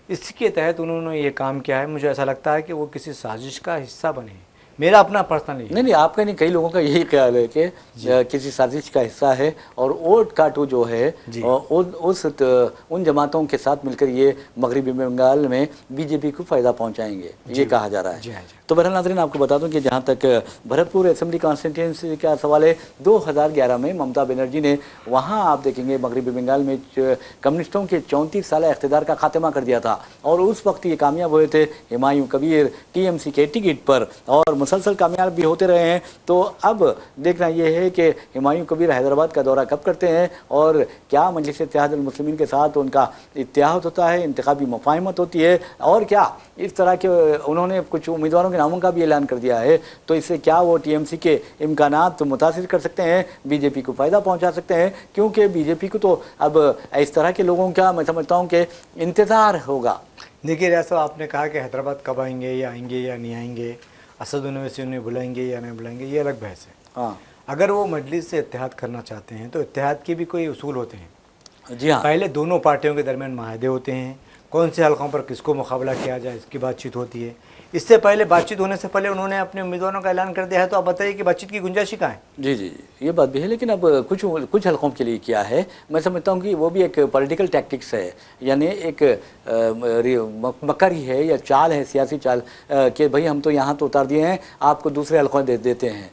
Speaker 2: इसके तहत उन्होंने ये काम किया है। मुझे ऐसा लगता है कि वो किसी साजिश का हिस्सा बने। मेरा अपना पर्सनली
Speaker 1: नहीं, आपका नहीं, कई लोगों का यही ख्याल है कि किसी साजिश का हिस्सा है और वोट काटू जो है उन जमातों के साथ मिलकर ये मगरबी बंगाल में बीजेपी को फ़ायदा पहुंचाएंगे, ये कहा जा रहा है। तो बहरहाल नाज़रीन, आपको बता दूं कि जहां तक भरतपुर असेंबली कॉन्स्टिट्यूंसी का सवाल है, 2011 में ममता बनर्जी ने वहां आप देखेंगे मगरबी बंगाल में कम्युनिस्टों के 34 साल इख्तिदार का खात्मा कर दिया था, और उस वक्त ये कामयाब हुए थे हुमायूं कबीर TMC के टिकट पर, और मुसलसल कामयाब भी होते रहे हैं। तो अब देखना यह है कि हुमायूं कबीर हैदराबाद का दौरा कब करते हैं और क्या मजलिस इत्तेहाद मुस्लिमीन के साथ उनका इत्तेहाद होता है, इंतखाबी मुफाहमत होती है, और क्या इस तरह के उन्होंने कुछ उम्मीदवारों के नामों का भी ऐलान कर दिया है, तो इससे क्या वो TMC के इम्कानात तो मुतासिर कर सकते हैं, बीजेपी को फ़ायदा पहुंचा सकते हैं, क्योंकि बीजेपी को तो अब इस तरह के लोगों का मैं समझता हूं कि इंतज़ार होगा।
Speaker 2: देखिए रियाज साहब, आपने कहा कि हैदराबाद कब आएंगे या नहीं आएंगे, असदुद्दीन ओवैसी उन्हें बुलाएंगे या नहीं बुलाएंगे, ये अलग बहस है।
Speaker 1: हाँ,
Speaker 2: अगर वो मजलिस से इत्तेहाद करना चाहते हैं तो इत्तेहाद के भी कोई उसूल होते हैं।
Speaker 1: जी हाँ,
Speaker 2: पहले दोनों पार्टियों के दरमियान माहदे होते हैं, कौन से हलकों पर किसको मुकाबला किया जाए इसकी बातचीत होती है। इससे पहले बातचीत होने से पहले उन्होंने अपने उम्मीदवारों का ऐलान कर दिया है, तो आप बताइए कि बातचीत की गुंजाइश कहाँ है?
Speaker 1: जी जी, ये बात भी है, लेकिन अब कुछ हलकों के लिए क्या है, मैं समझता हूँ कि वो भी एक पॉलिटिकल टैक्टिक्स है, यानी एक मकरी है या चाल है, सियासी चाल, कि भाई हम तो यहाँ तो उतार दिए हैं, आपको दूसरे हलकों दे देते हैं।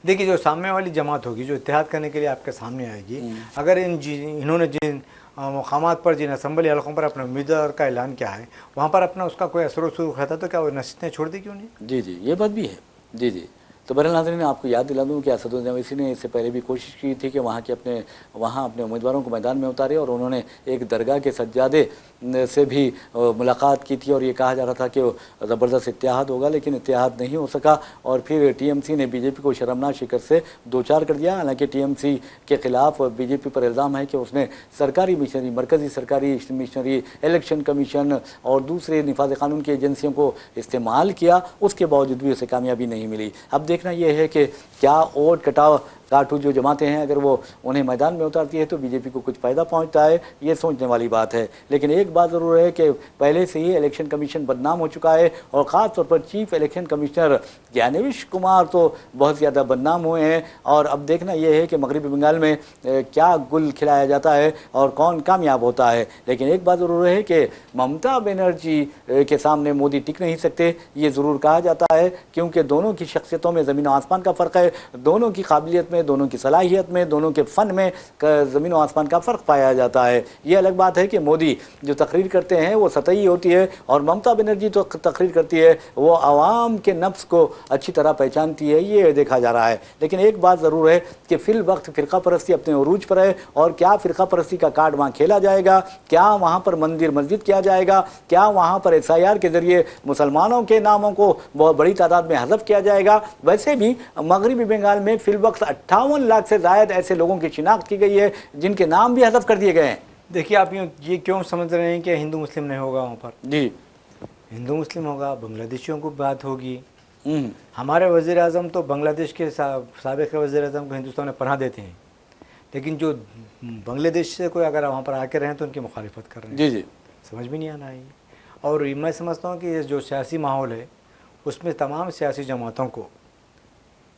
Speaker 2: देखिए, जो सामने वाली जमात होगी जो इत्तेहाद करने के लिए आपके सामने आएगी, अगर इन्होंने जिन मकामात पर, जिन असम्बली हलकों पर अपने उम्मीदवार का ऐलान किया है, वहाँ पर अपना उसका कोई असर वसूल रहता तो क्या वो नस्तें छोड़ दी क्यों नहीं?
Speaker 1: जी जी, ये बात भी है। जी जी, तो बहरहाल नाज़रीन, आपको याद दिला दूँ कि असदुद्दीन ओवैसी ने इससे पहले भी कोशिश की थी कि वहाँ अपने उम्मीदवारों को मैदान में उतारे, और उन्होंने एक दरगाह के सज्जादे से भी मुलाकात की थी, और ये कहा जा रहा था कि ज़बरदस्त इत्तेहाद होगा, लेकिन इत्तेहाद नहीं हो सका, और फिर TMC ने बीजेपी को शर्मनाक शिकस्त से दो चार कर दिया। हालांकि TMC के खिलाफ बीजेपी पर इल्ज़ाम है कि उसने सरकारी मिशनरी, मरकज़ी सरकारी मिशनरी, इलेक्शन कमीशन और दूसरे निफाज कानून की एजेंसियों को इस्तेमाल किया, उसके बावजूद भी उसे कामयाबी नहीं मिली। अब देखना यह है कि क्या वोट कटाव काटू जो जमातें हैं, अगर वो उन्हें मैदान में उतारती है तो बीजेपी को कुछ फ़ायदा पहुंचता है, ये सोचने वाली बात है। लेकिन एक बात ज़रूर है कि पहले से ही इलेक्शन कमीशन बदनाम हो चुका है, और ख़ास तौर पर chief election commissioner Gyanesh Kumar तो बहुत ज़्यादा बदनाम हुए हैं। और अब देखना यह है कि मगरबी बंगाल में क्या गुल खिलाया जाता है और कौन कामयाब होता है। लेकिन एक बात ज़रूर है कि ममता बनर्जी के सामने मोदी टिक नहीं सकते, ये ज़रूर कहा जाता है, क्योंकि दोनों की शख्सियतों में ज़मीन आसमान का फ़र्क है, दोनों की काबिलियत में, दोनों की सलाहियत में, दोनों के फ़न में ज़मीन और आसमान का फ़र्क पाया जाता है। ये अलग बात है कि मोदी जो तकरीर करते हैं वो सतही होती है, और ममता बनर्जी तो तकरीर करती है वो आवाम के नफ्स को अच्छी तरह पहचानती है, ये देखा जा रहा है। लेकिन एक बात ज़रूर है कि फ़िल वक्त फ़िरका परस्ती अपने उरूज पर है, और क्या फ़िरका परस्ती का कार्ड वहाँ खेला जाएगा, क्या वहाँ पर मंदिर मस्जिद किया जाएगा, क्या वहाँ पर SIR के ज़रिए मुसलमानों के नामों को बहुत बड़ी तादाद में हज़फ किया जाएगा। वैसे भी मगरबी बंगाल में फ़िल वक्त 58 लाख से ज़ायद ऐसे लोगों की शिनाख्त की गई है जिनके नाम भी हज़फ कर दिए गए हैं।
Speaker 2: देखिए आप ये क्यों समझ रहे हैं कि हिंदू मुस्लिम नहीं होगा वहाँ पर?
Speaker 1: जी।
Speaker 2: हिंदू मुस्लिम होगा, बांग्लादेशियों को बात होगी।
Speaker 1: हम्म।
Speaker 2: हमारे वज़ीर आज़म तो बांग्लादेश के साबिक़ वज़ीर आज़म को हिंदुस्तान में पनाह देते हैं, लेकिन जो बांग्लादेश से कोई अगर वहाँ पर आके रहें तो उनकी मुखालिफत कर रहे हैं।
Speaker 1: जी जी।
Speaker 2: समझ में नहीं आना है। और मैं समझता हूँ कि ये जो सियासी माहौल है उसमें तमाम सियासी जमातों को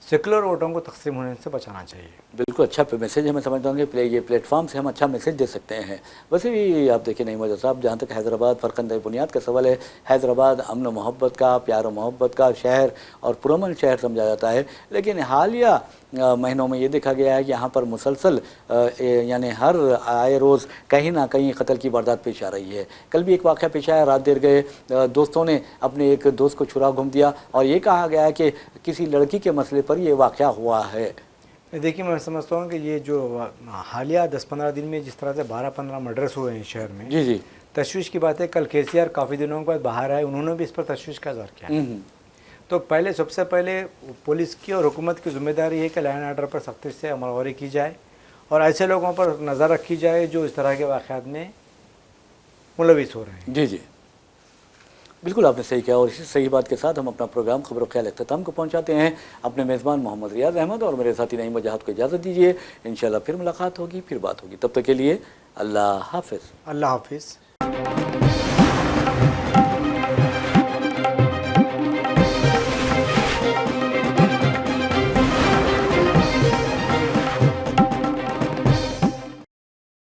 Speaker 2: सेकुलर वोटों को तकसीम होने से बचाना चाहिए।
Speaker 1: बिल्कुल अच्छा मैसेज है, मैं समझता हूँ कि ये प्लेटफॉर्म से हम अच्छा मैसेज दे सकते हैं। वैसे भी आप देखिए नहीं मौजूद साहब, जहाँ तक हैदराबाद फ़र्क़ंद बुनियाद का सवाल है, हैदराबाद अमन मोहब्बत का, प्यार और मोहब्बत का शहर और पुरअमन शहर समझा जाता है, लेकिन हालिया महीनों में ये देखा गया है कि यहाँ पर मुसलसल यानी हर आए रोज़ कहीं ना कहीं कत्ल की वारदात पेश आ रही है। कल भी एक वाक़या पेश आया, रात देर गए दोस्तों ने अपने एक दोस्त को छुरा घूम दिया और ये कहा गया है कि किसी लड़की के मसले पर ये वाक़या हुआ है।
Speaker 2: देखिए मैं समझता हूँ कि ये जो हालिया 10-15 दिन में जिस तरह से 12-15 मर्डर्स हुए हैं शहर में,
Speaker 1: जी जी,
Speaker 2: तशवीश की बात है। कल केसीआर काफ़ी दिनों के बाद बाहर आए, उन्होंने भी इस पर तशवीश का इज़हार किया है। तो पहले सबसे पहले पुलिस की और हुकूमत की जिम्मेदारी है कि लैंड ऑर्डर पर सख्ती से अमलवारी की जाए और ऐसे लोगों पर नज़र रखी जाए जो इस तरह के वाक़यात में मुलविस हो रहे हैं।
Speaker 1: जी जी, बिल्कुल आपने सही किया। और इसी सही बात के साथ हम अपना प्रोग्राम खबरों ख्याल अख्ताम को पहुंचाते हैं। अपने मेज़बान मोहम्मद रियाज अहमद और मेरे साथी नईम वजाहत को इजाज़त दीजिए। इंशाल्लाह फिर मुलाकात होगी, फिर बात होगी। तब तक के लिए अल्लाह हाफ़िज़।
Speaker 2: अल्लाह हाफिज़।